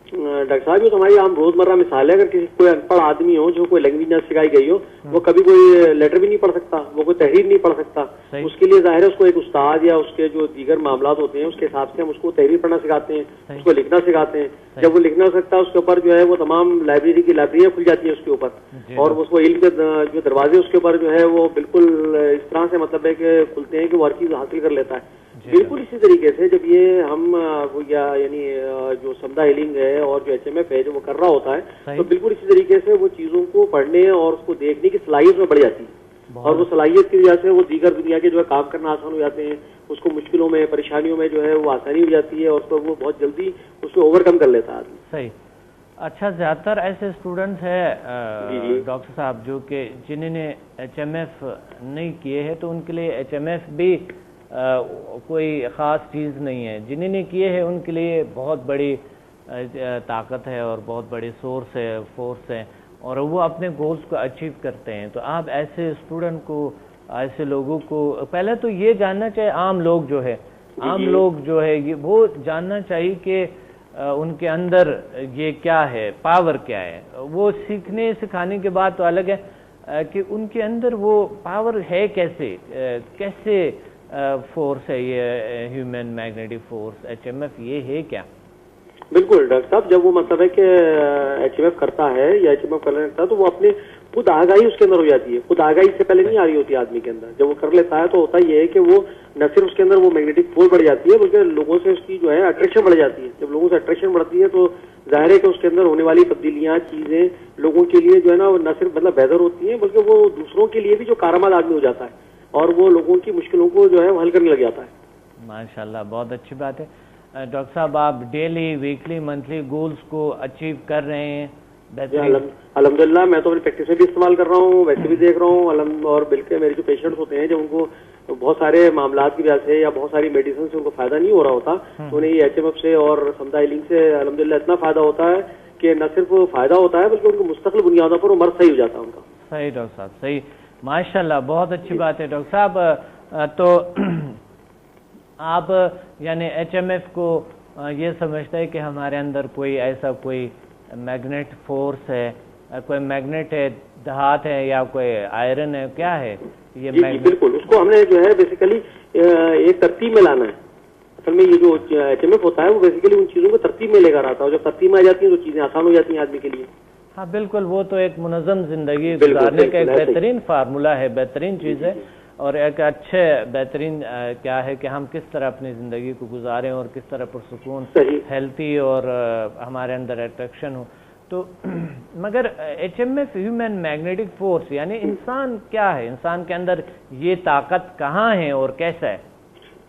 ڈاکٹر صاحب یہ تو ہماری عام روزمرہ مثال ہے، اگر کسی کوئی ان پڑھ آدمی ہو جو کوئی لینگویج نہ سکھائی گئی ہو، وہ کبھی کوئی لیٹر بھی نہیں پڑھ سکتا، وہ کوئی تحریر نہیں پڑھ سکتا، اس کے لیے ظاہر ہے اس کو ایک استاد یا اس کے جو دیگر معاملات ہوتے ہیں اس کے حساب سے ہم اس کو تحریر پڑھنا سکھاتے ہیں، اس کو لکھنا سکھاتے ہیں. جب وہ لکھنا سکتا ہے اس کے اوپر جو ہے وہ تمام لائبریری کی لائبریریاں کھل جاتی ہیں اس کے اوپر، اور اس کو علم کے جو دروازے اس کے اوپر جو ہے وہ بالکل اس طرح سے مطلب ہے کہ کھلتے ہیں کہ وہ ہر چیز حاصل کر لیتا ہے. بالکل اسی طریقے سے جب یہ ہم یعنی جو سمدھا ہیلنگ ہے اور جو HMF ہے جو وہ کر رہا ہوتا ہے تو بالکل اسی طریقے سے وہ چیزوں کو پڑھنے اور اس کو دیکھنے کی صلاحیت میں بڑھ جاتی ہے اور وہ صلاحیت کی وجہ سے وہ دیگر دنیا کے جو ہے کام کرنا آسان ہو جاتے ہیں، اس کو مشکلوں میں پریشانیوں میں جو ہے وہ آسانی ہو جاتی ہے اور اس کو وہ بہت جلدی اس کو اوور کم کر لیتا ہے آدمی. صحیح. اچھا، زیادہ تر ایسے اسٹوڈنٹس ہیں ڈاکٹر صاحب جو کہ جنہوں نے HMF نہیں کیے ہیں تو ان کے لیے HMF بھی کوئی خاص چیز نہیں ہے، جنہوں نے کیے ہیں ان کے لیے بہت بڑی طاقت ہے اور بہت بڑی سورس ہے، فورس ہے اور وہ اپنے گولز کو اچیو کرتے ہیں. تو آپ ایسے اسٹوڈنٹ کو، ایسے لوگوں کو پہلے تو یہ جاننا چاہیے، عام لوگ جو ہے وہ جاننا چاہیے کہ ان کے اندر یہ کیا ہے، پاور کیا ہے. وہ سیکھنے سکھانے کے بعد تو الگ ہے کہ ان کے اندر وہ پاور ہے کیسے فورس ہے یہ ہیومن میگنیٹک فورس HMF یہ ہے کیا؟ بالکل ڈاکٹر صاحب، جب وہ مطلب ہے کہ HMF کرتا ہے یا HMF کرنے لگتا ہے تو وہ اپنے خود آگاہی اس کے اندر ہو جاتی ہے. خود آگاہی سے پہلے نہیں آ رہی ہوتی آدمی کے اندر، جب وہ کر لیتا ہے تو ہوتا یہ ہے کہ وہ نہ صرف اس کے اندر وہ میگنیٹک فورس بڑھ جاتی ہے بلکہ لوگوں سے اس کی جو ہے اٹریکشن بڑھ جاتی ہے. جب لوگوں سے اٹریکشن بڑھتی ہے تو ظاہر ہے کہ اس کے اندر ہونے والی تبدیلیاں چیزیں لوگوں کے لیے جو ہے نا نہ صرف مطلب بہتر ہوتی ہیں بلکہ وہ دوسروں کے لیے بھی جو کارآمد آدمی ہو جاتا ہے اور وہ لوگوں کی مشکلوں کو جو ہے وہ حل کرنے لگ جاتا ہے. ماشاءاللہ، بہت اچھی بات ہے. ڈاکٹر صاحب آپ ڈیلی، ویکلی، منتھلی گولز کو اچیو کر رہے ہیں؟ الحمدللہ میں تو اپنی پریکٹس میں بھی استعمال کر رہا ہوں، ویسے بھی دیکھ رہا ہوں اور بلکہ میرے جو پیشنٹس ہوتے ہیں جب ان کو بہت سارے معاملات کی وجہ سے یا بہت ساری میڈیسن سے ان کو فائدہ نہیں ہو رہا ہوتا تو انہیں یہ HMF سے اور سمدھا ہیلنگ سے الحمدللہ اتنا فائدہ ہوتا ہے کہ نہ صرف فائدہ ہوتا ہے بلکہ ان کو مستقل بنیادوں پر وہ مرض صحیح ہو جاتا ہے ان کا. صحیح ڈاکٹر صاحب، صحیح، ماشاءاللہ، بہت اچھی بات ہے ڈاکٹر صاحب. تو آپ یعنی HMF کو یہ سمجھتا ہے کہ ہمارے اندر کوئی ایسا کوئی میگنیٹ فورس ہے کوئی میگنیٹ ہے، دھات ہے یا کوئی آئرن ہے، کیا ہے یہ جی میگنیٹ؟ بالکل، اس کو ہم نے جو ہے بیسیکلی ایک ترتیب میں لانا ہے. اصل میں یہ جو HMF ہوتا ہے وہ بیسیکلی ان چیزوں کو ترتیب میں لے کر آتا ہے، جب ترتیب میں آ جاتی ہیں تو چیزیں آسان ہو جاتی ہیں آدمی کے لیے. ہاں بالکل، وہ تو ایک منظم زندگی گزارنے کا ایک بہترین فارمولہ ہے، بہترین چیز ہے، اور ایک اچھے بہترین کیا ہے کہ ہم کس طرح اپنی زندگی کو گزاریں اور کس طرح پرسکون، ہیلتھی اور ہمارے اندر اٹریکشن ہو. تو مگر HMF ہیومن میگنیٹک فورس یعنی انسان کیا ہے، انسان کے اندر یہ طاقت کہاں ہے اور کیسا ہے؟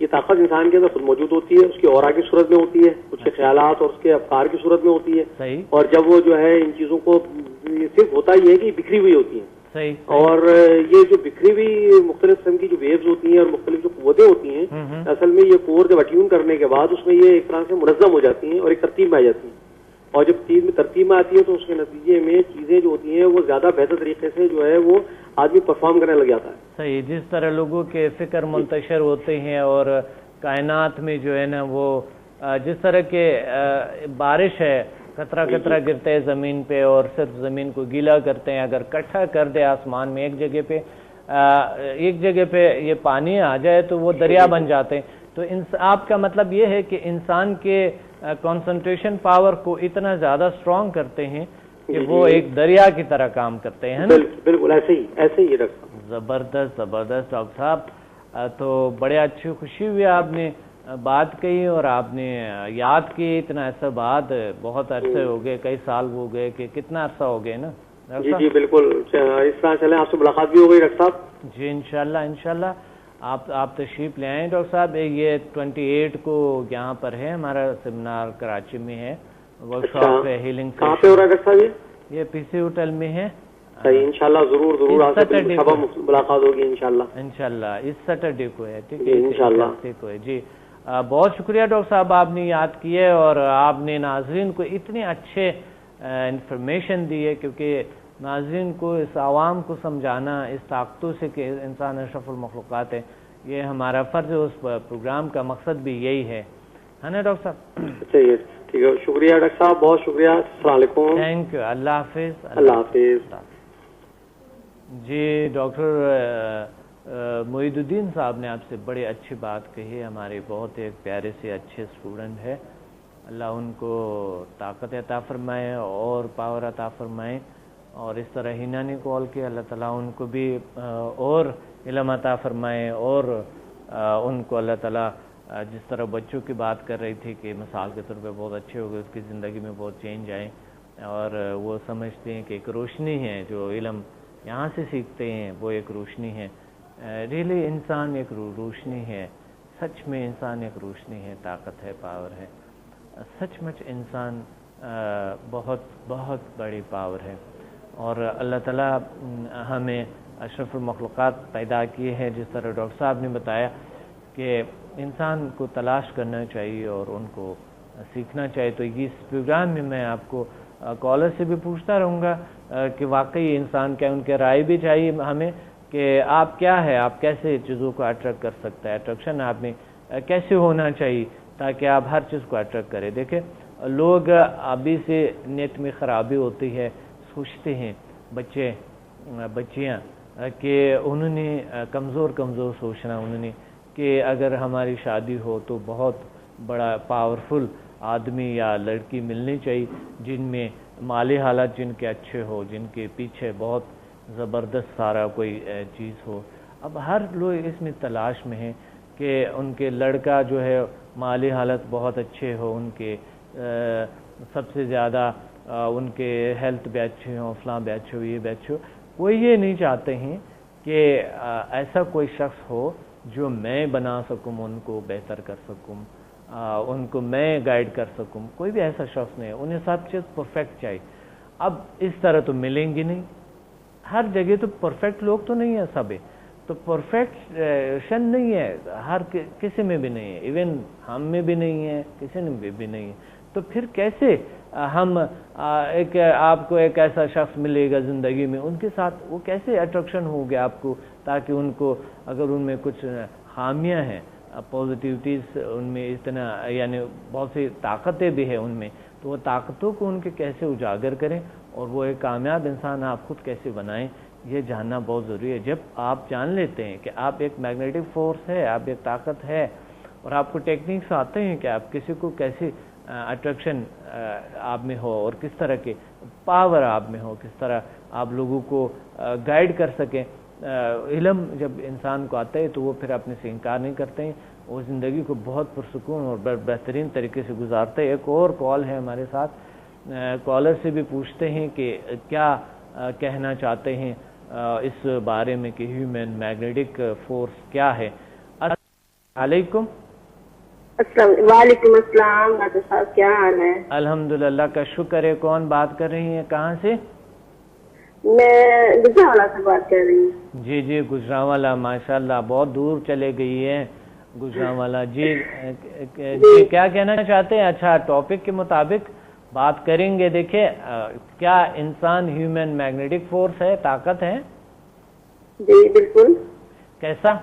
یہ طاقت انسان کے اندر خود موجود ہوتی ہے، اس کی اورا کی صورت میں ہوتی ہے، اس کے خیالات اور اس کے افکار کی صورت میں ہوتی ہے. صحیح. اور جب وہ جو ہے ان چیزوں کو صرف ہوتا یہ ہے کہ بکھری ہوئی ہوتی ہیں. صحیح. اور یہ جو بکھری ہوئی مختلف قسم کی جو ویوز ہوتی ہیں اور مختلف جو قوتیں ہوتی ہیں، اصل میں یہ کور جب اٹیون کرنے کے بعد اس میں یہ ایک طرح سے منظم ہو جاتی ہیں اور ایک ترتیب میں آ جاتی ہیں. اور جب چیز میں ترتیب میں آتی ہے تو اس کے نتیجے میں چیزیں جو ہوتی ہیں وہ زیادہ بہتر طریقے سے جو ہے وہ آدمی پرفارم کرنے لگ جاتا ہے. صحیح. جس طرح لوگوں کے فکر منتشر ہوتے ہیں اور کائنات میں جو ہے نا وہ جس طرح کے بارش ہے، قطرہ قطرہ گرتے ہیں زمین پہ اور صرف زمین کو گیلا کرتے ہیں، اگر کٹھا کر دے آسمان میں ایک جگہ پہ یہ پانی آ جائے تو وہ دریا بن جاتے ہیں. تو آپ کا مطلب یہ ہے کہ انسان کے کنسنٹریشن پاور کو اتنا زیادہ اسٹرانگ کرتے ہیں کہ وہ ایک دریا کی طرح کام کرتے ہیں. بالکل ایسے ہی رکھتا. زبردست زبردست ڈاکٹر صاحب. تو بڑے اچھی خوشی ہوئی آپ نے بات کہی اور آپ نے یاد کی. اتنا عرصہ بعد، بہت عرصے ہو گئے، کئی سال ہو گئے کہ کتنا عرصہ ہو گئے نا. جی بالکل، اس طرح چلیں آپ سے ملاقات بھی ہو گئی ڈاکٹر صاحب. جی انشاءاللہ آپ تشریف لے آئیں ڈاکٹر صاحب. یہ 28 کو یہاں پر ہے ہمارا سیمینار، کراچی میں ہے، ورک شاپ ہے ہیلنگ. کہاں پہ ہو رہا ہے ڈاکٹر صاحب؟ یہ PC ہوٹل میں ہے. صحیح، انشاءاللہ ضرور آپ سے ملاقات ہوگی انشاءاللہ. اس سیٹرڈے کو ہے. ٹھیک ہے انشاءاللہ کو ہے. جی بہت شکریہ ڈاکٹر صاحب، آپ نے یاد کیے اور آپ نے ناظرین کو اتنے اچھے انفارمیشن دی ہے، کیونکہ ناظرین کو، اس عوام کو سمجھانا اس طاقتوں سے کہ انسان اشرف المخلوقات ہے، یہ ہمارا فرض ہے. اس پروگرام کا مقصد بھی یہی ہے نا ڈاکٹر صاحب؟ چلیے ٹھیک ہے، شکریہ ڈاکٹر صاحب، بہت شکریہ. السلام علیکم. Thank you. اللہ حافظ. اللہ حافظ. جی ڈاکٹر معید الدین صاحب نے آپ سے بڑی اچھی بات کہی. ہمارے بہت ایک پیارے سے اچھے اسٹوڈنٹ ہے. اللہ ان کو طاقت عطا فرمائے اور پاور عطا فرمائے. اور اس طرح ہینا نے کال کیا، اللہ تعالیٰ ان کو بھی اور علم عطا فرمائے. اور ان کو اللہ تعالیٰ جس طرح بچوں کی بات کر رہی تھی کہ مثال کے طور پہ بہت اچھے ہو گئے، اس کی زندگی میں بہت چینج آئے اور وہ سمجھتے ہیں کہ ایک روشنی ہے جو علم یہاں سے سیکھتے ہیں، وہ ایک روشنی ہے. ریلی انسان ایک روشنی ہے، سچ میں انسان ایک روشنی ہے، طاقت ہے، پاور ہے. سچ مچ انسان بہت بہت بڑی پاور ہے. اور اللہ تعالیٰ ہمیں اشرف المخلوقات پیدا کیے ہیں، جس طرح ڈاکٹر صاحب نے بتایا کہ انسان کو تلاش کرنا چاہیے اور ان کو سیکھنا چاہیے. تو اس پروگرام میں میں آپ کو کالر سے بھی پوچھتا رہوں گا کہ واقعی انسان کیا، ان کے رائے بھی چاہیے ہمیں کہ آپ کیا ہے، آپ کیسے چیزوں کو اٹریکٹ کر سکتا ہے، اٹریکشن آپ میں کیسے ہونا چاہیے تاکہ آپ ہر چیز کو اٹریکٹ کریں. دیکھیں لوگ ابھی سے نیت میں خرابی ہوتی ہے، سوچتے ہیں بچیاں کہ انہوں نے کمزور سوچنا، انہوں نے کہ اگر ہماری شادی ہو تو بہت بڑا پاورفل آدمی یا لڑکی ملنی چاہیے جن میں مالی حالت جن کے اچھے ہو، جن کے پیچھے بہت زبردست سارا کوئی چیز ہو. اب ہر لوگ اس میں تلاش میں ہیں کہ ان کے لڑکا جو ہے مالی حالت بہت اچھے ہو، ان کے سب سے زیادہ ان کے ہیلتھ بھی اچھے ہوں، فلاں بھی اچھے ہو، یہ بھی اچھے ہو. کوئی یہ نہیں چاہتے ہیں کہ ایسا کوئی شخص ہو جو میں بنا سکوں، ان کو بہتر کر سکوں، ان کو میں گائیڈ کر سکوں. کوئی بھی ایسا شخص نہیں ہے، انہیں سب چیز پرفیکٹ چاہیے. اب اس طرح تو ملیں گی نہیں، ہر جگہ تو پرفیکٹ لوگ تو نہیں ہیں سب، تو پرفیکشن نہیں ہے ہر کسی میں بھی نہیں ہے، ایون ہم میں بھی نہیں ہے، کسی میں بھی نہیں ہے. تو پھر کیسے ہم آپ کو ایک ایسا شخص ملے گا زندگی میں، ان کے ساتھ وہ کیسے اٹریکشن ہوگی آپ کو، تاکہ ان کو اگر ان میں کچھ خامیاں ہیں، پازیٹیوٹیز ان میں اتنا یعنی بہت سی طاقتیں بھی ہیں ان میں، تو وہ طاقتوں کو ان کے کیسے اجاگر کریں اور وہ ایک کامیاب انسان آپ خود کیسے بنائیں، یہ جاننا بہت ضروری ہے۔ جب آپ جان لیتے ہیں کہ آپ ایک میگنیٹک فورس ہے، آپ ایک طاقت ہے، اور آپ کو ٹیکنیکس آتے ہیں کہ آپ کسی کو کیسے اٹریکشن آپ میں ہو اور کس طرح کے پاور آپ میں ہو، کس طرح آپ لوگوں کو گائیڈ کر سکیں۔ علم جب انسان کو آتا ہے تو وہ پھر اپنے سے انکار نہیں کرتے ہیں، وہ زندگی کو بہت پرسکون اور بہترین طریقے سے گزارتے ہیں۔ ایک اور کال ہے ہمارے ساتھ، کالر سے بھی پوچھتے ہیں کہ کیا کہنا چاہتے ہیں اس بارے میں کہ ہیومن میگنیٹک فورس کیا ہے۔ السلام علیکم۔ وعلیکم السلام ڈاکٹر صاحب، کیا حال ہے؟ الحمدللہ کا شکر ہے۔ کون بات کر رہی ہیں، کہاں سے؟ میں گجرانوالہ سے بات کر رہی ہوں۔ جی جی، گجرانوالہ، ماشاءاللہ بہت دور چلے گئی ہے گجرانوالہ۔ جی کیا کہنا چاہتے ہیں؟ اچھا، ٹاپک کے مطابق بات کریں گے۔ دیکھیں، کیا انسان ہیومن میگنیٹک فورس ہے، طاقت ہے؟ جی بالکل۔ کیسا؟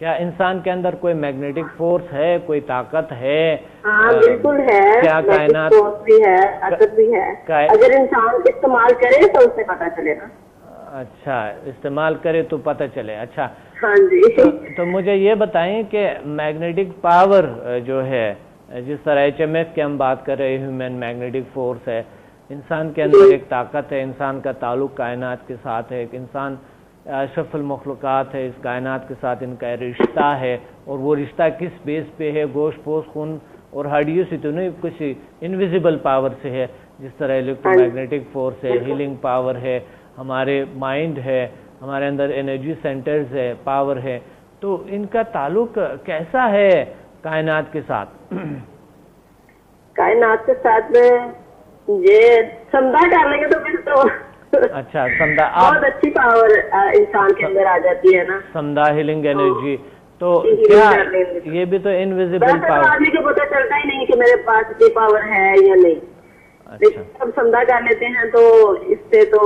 کیا انسان کے اندر کوئی میگنیٹک فورس ہے، کوئی طاقت ہے؟ ہاں بالکل ہے، کیا کائنات فورس بھی ہے، طاقت بھی ہے، اگر انسان استعمال کرے تو اسے پتہ چلے گا۔ اچھا، استعمال کرے تو پتہ چلے۔ اچھا ہاں جی، تو مجھے یہ بتائیں کہ میگنیٹک پاور جو ہے، جس طرح HMF کی ہم بات کر رہے ہیں، ہیومن میگنیٹک فورس ہے، انسان کے اندر ایک طاقت ہے، انسان کا تعلق کائنات کے ساتھ ہے، ایک انسان اشرف المخلوقات ہے، اس کائنات کے ساتھ ان کا رشتہ ہے، اور وہ رشتہ کس بیس پہ ہے؟ گوشت پوست خون اور ہڈیوں سے تو نہیں، کسی انویزیبل پاور سے ہے، جس طرح الیکٹرو میگنیٹک فورس ہے، ہیلنگ پاور ہے، ہمارے مائنڈ ہے، ہمارے اندر انرجی سینٹرز ہے، پاور ہے۔ تو ان کا تعلق کیسا ہے کائنات کے ساتھ؟ کائنات کے ساتھ میں یہ سمجھا کر لیں گے تو پھر تو اچھا سمدھا، بہت اچھی پاور انسان کے اندر آ جاتی ہے نا، سمدھا ہیلنگ انرجی۔ تو کیا یہ بھی تو انویزیبل پاور؟ آدمی کو پتہ چلتا ہی نہیں کہ میرے پاس یہ پاور ہے یا نہیں، لیکن جب سمجھا کر لیتے ہیں تو اس سے تو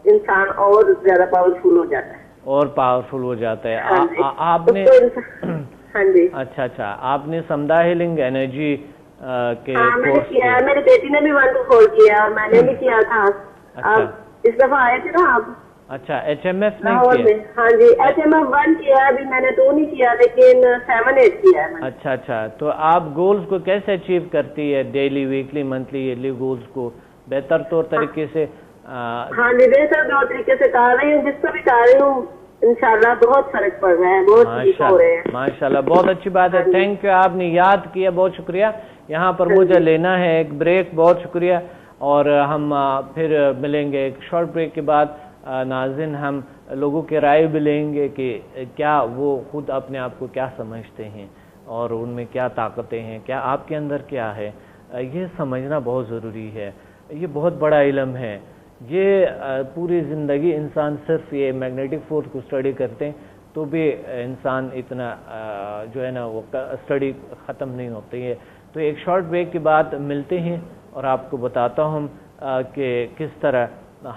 انسان اور زیادہ پاورفل ہو جاتا ہے، اور پاورفل ہو جاتا ہے۔ آپ نے ہاں جی، اچھا آپ نے سمدھا ہیلنگ انرجی کے کورس کیا، میری بیٹی نے بھی 1 to 4 کیا اور میں نے بھی کیا تھا۔ اس دفعہ آئے تھے نا آپ؟ اچھا HMF نے کیا؟ ہاں جی، HMF 1 کیا، ابھی میں نے 2 نہیں کیا، لیکن 7 8 کیا ہے۔ اچھا تو آپ گولز کو کیسے اچیو کرتی ہے؟ Daily, weekly, monthly, yearly goals کو بہتر طور طریقے سے؟ ہاں جی، بہتر طور طریقے سے کر رہی ہوں، جس کو بھی کر رہی ہوں انشاءاللہ بہت فرق پڑ رہا ہے، بہت ہو رہے ہیں ماشاءاللہ، بہت اچھی بات ہے۔ تھینک یو، آپ نے یاد کیا، بہت شکریہ۔ یہاں پر مجھے لینا ہے ایک بریک، بہت شکریہ، اور ہم پھر ملیں گے ایک شارٹ بریک کے بعد۔ ناظرین، ہم لوگوں کے رائے بھی لیں گے کہ کیا وہ خود اپنے آپ کو کیا سمجھتے ہیں اور ان میں کیا طاقتیں ہیں، کیا آپ کے اندر کیا ہے، یہ سمجھنا بہت ضروری ہے۔ یہ بہت بڑا علم ہے، یہ پوری زندگی انسان صرف یہ میگنیٹک فورس کو اسٹڈی کرتے ہیں تو بھی انسان اتنا جو ہے نا وہ اسٹڈی ختم نہیں ہوتی ہے۔ تو ایک شارٹ بریک کے بعد ملتے ہیں اور آپ کو بتاتا ہوں کہ کس طرح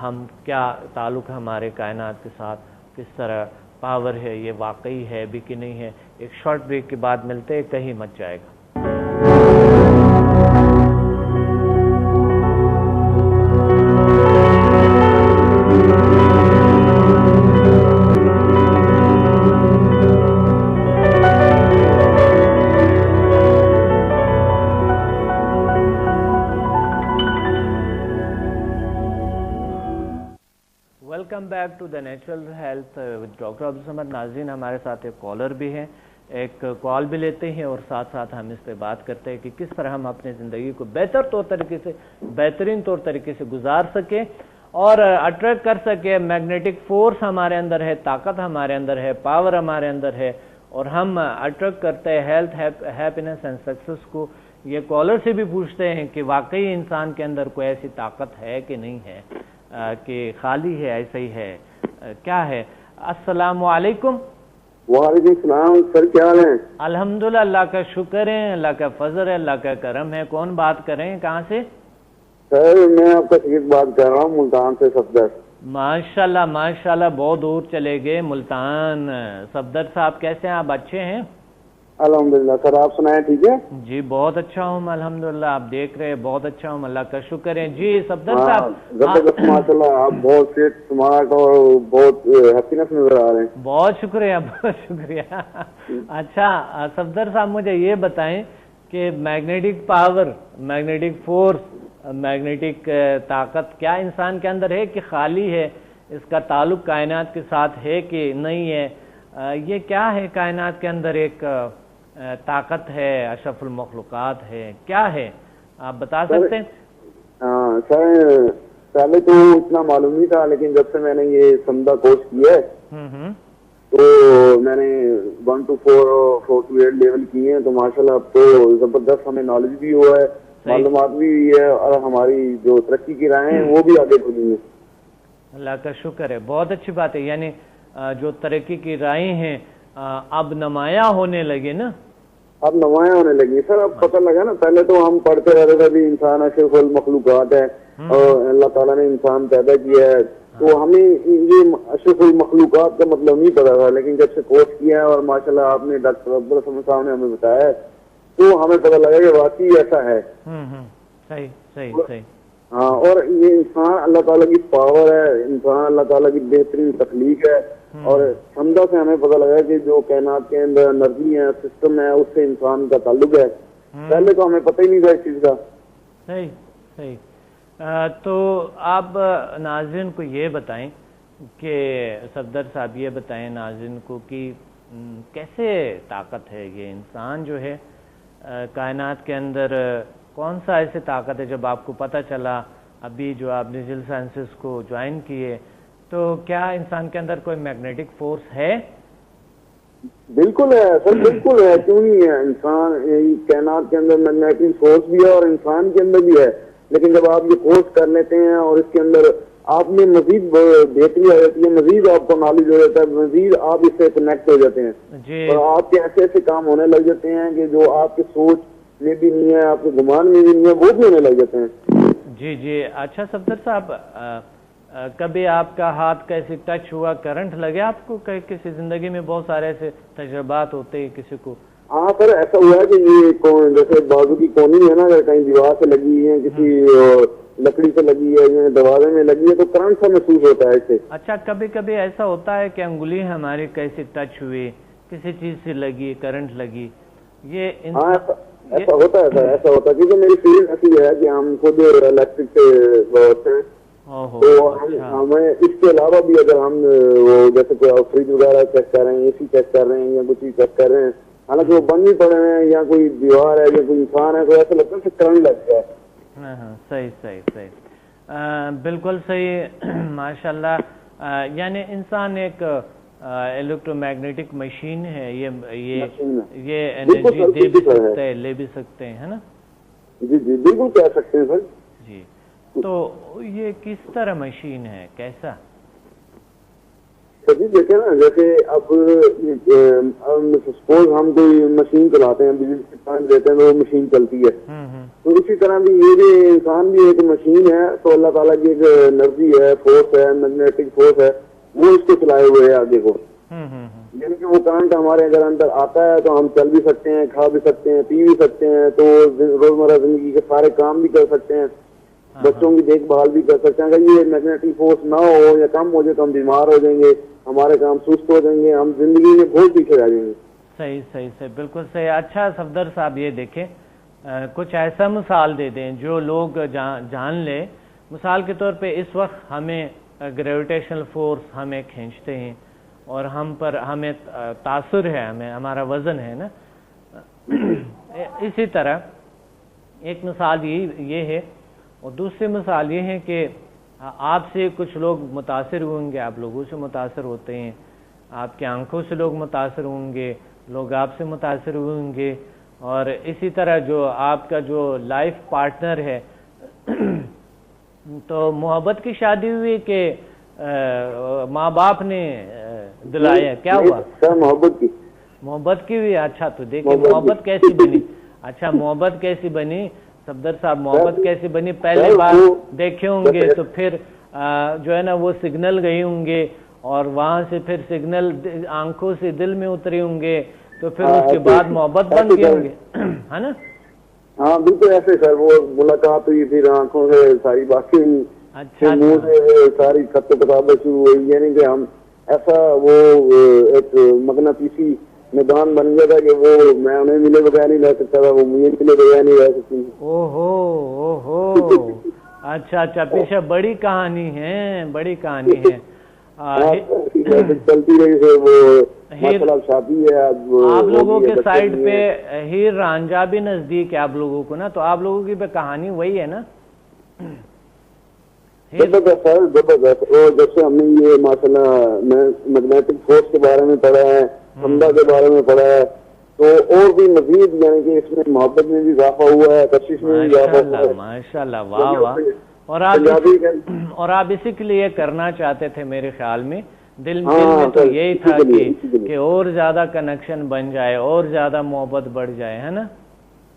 ہم، کیا تعلق ہے ہمارے کائنات کے ساتھ، کس طرح پاور ہے، یہ واقعی ہے بھی کہ نہیں ہے۔ ایک شارٹ بریک کے بعد ملتے ہیں، کہیں مت جائے گا۔ Welcome back to the natural health with doctor Abdul Samad. ناظرین، ہمارے ساتھ ایک کالر بھی ہے، ایک کال بھی لیتے ہیں اور ساتھ ساتھ ہم اس پہ بات کرتے ہیں کہ کس طرح ہم اپنے زندگی کو بہتر طور طریقے سے، بہترین طور طریقے سے گزار سکیں اور اٹریکٹ کر سکیں۔ میگنیٹک فورس ہمارے اندر ہے، طاقت ہمارے اندر ہے، پاور ہمارے اندر ہے، اور ہم اٹریکٹ کرتے ہیں ہیلتھ، ہیپینس اینڈ سکسیس کو۔ یہ کالر سے بھی پوچھتے ہیں کہ واقعی انسان کے اندر کوئی ایسی طاقت ہے کہ نہیں ہے، کہ خالی ہے، ایسا ہی ہے، کیا ہے؟ السلام علیکم۔ وعلیکم السلام سر، کیا حال ہے؟ الحمدللہ، اللہ کا شکر ہے، اللہ کا فضل ہے، اللہ کا کرم ہے۔ کون بات کر رہے ہیں، کہاں سے؟ سر میں آپ کا شریف بات کر رہا ہوں، ملتان سے صفدر۔ ماشاءاللہ ماشاءاللہ، بہت دور چلے گئے، ملتان۔ صفدر صاحب کیسے ہیں آپ؟ اچھے ہیں؟ الحمدللہ سر, آپ سنائیں ٹھیک ہے؟ جی بہت اچھا ہوں الحمدللہ, آپ دیکھ رہے ہیں بہت اچھا ہوں, اللہ کا شکر ہے. جی صفدر صاحب, زبردست ماشاء اللہ, آپ بہت فٹ اسمارٹ اور بہت ہیپینس نظر آ رہے ہیں. بہت شکریہ بہت شکریہ. اچھا صفدر صاحب مجھے یہ بتائیں کہ magnetic power, magnetic force, magnetic طاقت کیا انسان کے اندر ہے کہ خالی ہے؟ اس کا تعلق کائنات کے ساتھ ہے کہ نہیں ہے؟ یہ کیا ہے کائنات کے اندر؟ ایک طاقت ہے, اشرف المخلوقات ہے, کیا ہے آپ بتا سکتے ہیں؟ ہاں سر, پہلے تو اتنا معلوم نہیں تھا, لیکن جب سے میں نے یہ سمدہ کورس کیا ہے تو میں نے 1 to 4 اور 4 to 8 لیول کیے ہیں, تو ماشاءاللہ اب تو زبردست ہمیں نالج بھی ہوا ہے, معلومات بھی ہوئی ہے, اور ہماری جو ترقی کی راہیں ہیں وہ بھی آگے بڑھی ہیں. اللہ کا شکر ہے, بہت اچھی بات ہے. یعنی جو ترقی کی راہیں ہیں اب نمایاں ہونے لگے نا, اب نمایاں ہونے لگی سر. اب پتہ لگا نا, پہلے تو ہم پڑھتے رہتے تھے بھی انسان اشرف المخلوقات ہے اور اللہ تعالیٰ نے انسان پیدا کیا ہے, تو ہمیں یہ اشرف المخلوقات کا مطلب نہیں پتا تھا. لیکن جب سے کورس کیا ہے اور ماشاءاللہ آپ نے ڈاکٹر عبدالسمد صاحب نے ہمیں بتایا ہے تو ہمیں پتہ لگا کہ واقعی ایسا ہے. صحیح صحیح صحیح. ہاں, اور یہ انسان اللہ تعالیٰ کی پاور ہے, انسان اللہ تعالیٰ کی بہترین تخلیق ہے, اور سمجھا سے ہمیں پتہ لگا کہ جو کائنات کے اندر انرجی ہے, سسٹم ہے, اس سے انسان کا تعلق ہے. پہلے تو ہمیں پتہ ہی نہیں تھا اس چیز کا. صحیح صحیح. تو آپ ناظرین کو یہ بتائیں کہ صفدر صاحب یہ بتائیں ناظرین کو کہ کیسے طاقت ہے یہ انسان جو ہے کائنات کے اندر, کون سا ایسے طاقت ہے؟ جب آپ کو پتہ چلا ابھی جو آپ نے جل سائنسز کو جوائن کیے, تو کیا انسان کے اندر کوئی میگنیٹک فورس ہے؟ بالکل ہے سر, بالکل ہے, کیوں نہیں ہے. انسان کائنات کے اندر میگنیٹک فورس بھی ہے اور انسان کے اندر بھی ہے. لیکن جب آپ یہ کورس کر لیتے ہیں اور اس کے اندر آپ میں مزید بہتری ہو جاتی ہے, مزید آپ کو نالج ہو جاتا ہے, مزید آپ اس سے کنیکٹ ہو جاتے ہیں, اور آپ کے ایسے ایسے کام ہونے لگ جاتے ہیں کہ جو آپ کی سوچ میں بھی نہیں ہے, آپ کے گمان میں بھی نہیں ہے, وہ بھی ہونے لگ جاتے ہیں. جی جی. اچھا صفدر صاحب, کبھی آپ کا ہاتھ کیسے ٹچ ہوا, کرنٹ لگے آپ کو؟ کسی زندگی میں بہت سارے ایسے تجربات ہوتے ہیں کسی کو. ہاں سر, ایسا ہوا ہے کہ یہ جیسے بازو کی کونی ہے نا, اگر کہیں دیوار سے لگی ہے, کسی لکڑی سے لگی ہے, دروازے میں لگی ہے, تو کرنٹ سا محسوس ہوتا ہے اس سے. اچھا, کبھی کبھی ایسا ہوتا ہے کہ انگلی ہماری کیسے ٹچ ہوئی, کسی چیز سے لگی, کرنٹ لگی, یہ ہاں ایسا ہوتا ہے سر, ایسا ہوتا ہے, کیونکہ میری فیلڈ ایسی ہے کہ ہم خود الیکٹرک سے ہوتے ہیں, تو ہمیں اس کے علاوہ بھی اگر ہم جیسے کوئی فریج وغیرہ چیک کر رہے ہیں, اے سی چیک کر رہے ہیں, یا کچھ چیز چیک کر رہے ہیں, حالانکہ وہ بند بھی پڑے ہیں, یا کوئی دیوار ہے یا کوئی انسان ہے, تو ایسا لگتا ہے کہ کرنٹ لگ گیا ہے. ہاں صحیح صحیح صحیح, بالکل صحیح ماشاء اللہ. یعنی انسان ایک الیکٹرو میگنیٹک مشین ہے, یہ انرجی دے بھی سکتے ہیں, لے بھی سکتے ہیں, ہے نا؟ جی جی بالکل کہہ سکتے ہیں سر. جی, تو یہ کس طرح مشین ہے, کیسا؟ جی دیکھیں نا, جیسے اب سپوز ہم کوئی مشین چلاتے ہیں, بجلی سے پانی دیتے ہیں تو وہ مشین چلتی ہے, تو اسی طرح بھی یہ بھی انسان بھی ایک مشین ہے. تو اللہ تعالیٰ کی ایک انرجی ہے, فورس ہے, میگنیٹک فورس ہے, وہ اس کو چلائے ہوئے ہے آگے کو. یعنی کہ وہ کرنٹ ہمارے اگر اندر آتا ہے تو ہم چل بھی سکتے ہیں, کھا بھی سکتے ہیں, پی بھی سکتے ہیں, تو روزمرہ زندگی کے سارے کام بھی کر سکتے ہیں, بچوں کی دیکھ بھال بھی کر سکتے ہیں. اگر یہ میگنیٹک فورس نہ ہو یا کم ہو جائے تو ہم بیمار ہو جائیں گے, ہمارے کام سست ہو جائیں گے, ہم زندگی میں بہت پیچھے رہ جائیں گے. صحیح صحیح صحیح, بالکل صحیح. اچھا صفدر صاحب یہ دیکھیں, کچھ ایسا مثال دے دیں جو لوگ جان لیں. مثال کے طور پہ اس وقت ہمیں گریویٹیشنل فورس ہمیں کھینچتے ہیں اور ہم پر ہمیں تاثر ہے, ہمیں ہمارا وزن ہے نا. اسی طرح ایک مثال یہ ہے, اور دوسری مثال یہ ہے کہ آپ سے کچھ لوگ متاثر ہوں گے, آپ لوگوں سے متاثر ہوتے ہیں, آپ کی آنکھوں سے لوگ متاثر ہوں گے, لوگ آپ سے متاثر ہوں گے, اور اسی طرح جو آپ کا جو لائف پارٹنر ہے, تو محبت کی شادی ہوئی کہ ماں باپ نے دلایا, کیا ہوا؟ محبت کی ہوئی. اچھا, تو دیکھیں محبت کیسی بنی. اچھا, محبت کیسی بنی صفدر صاحب, محبت کیسی بنی؟ پہلے بار دیکھے ہوں گے تو پھر جو ہے نا وہ سگنل گئی ہوں گے, اور وہاں سے پھر سگنل آنکھوں سے دل میں اترے ہوں گے, تو پھر اس کے بعد محبت بن گئے ہوں گے, ہے نا؟ ہاں بالکل ایسے سر, وہ ملاقات ہوئی, پھر آنکھوں سے ساری باتیں, اچھا منہ سے ساری خط و کتابیں شروع ہوئی, یعنی کہ ہم ایسا وہ ایک مقناطیسی میدان بن گیا تھا کہ وہ میں انہیں ملے بغیر نہیں رہ سکتا تھا, وہ مجھے ملے بغیر نہیں رہ سکتی. اوہو اچھا اچھا, پیچھے بڑی کہانی ہے, بڑی کہانی ہے. چلتی رہی سے وہ شادی ہے آپ لوگوں کے سائڈ پہ ہیر رانجھا بھی نزدیک ہے آپ لوگوں کو نا, تو آپ لوگوں کی کہانی وہی ہے نا؟ زبردست سر زبردست. اور جب سے ہم نے یہ ماشاء اللہ میگنیٹک فورس کے بارے میں پڑھا ہے, سمندر کے بارے میں پڑھا ہے, تو اور بھی مزید یعنی کہ اس میں محبت میں بھی اضافہ ہوا ہے, کشش میں بھی اضافہ ہوا ہے. ماشاء اللہ, واہ واہ. اور آپ اسی کے لیے کرنا چاہتے تھے میرے خیال میں, دل میں تو یہی تھا کہ اور زیادہ کنیکشن بن جائے, اور زیادہ محبت بڑھ جائے, ہے نا؟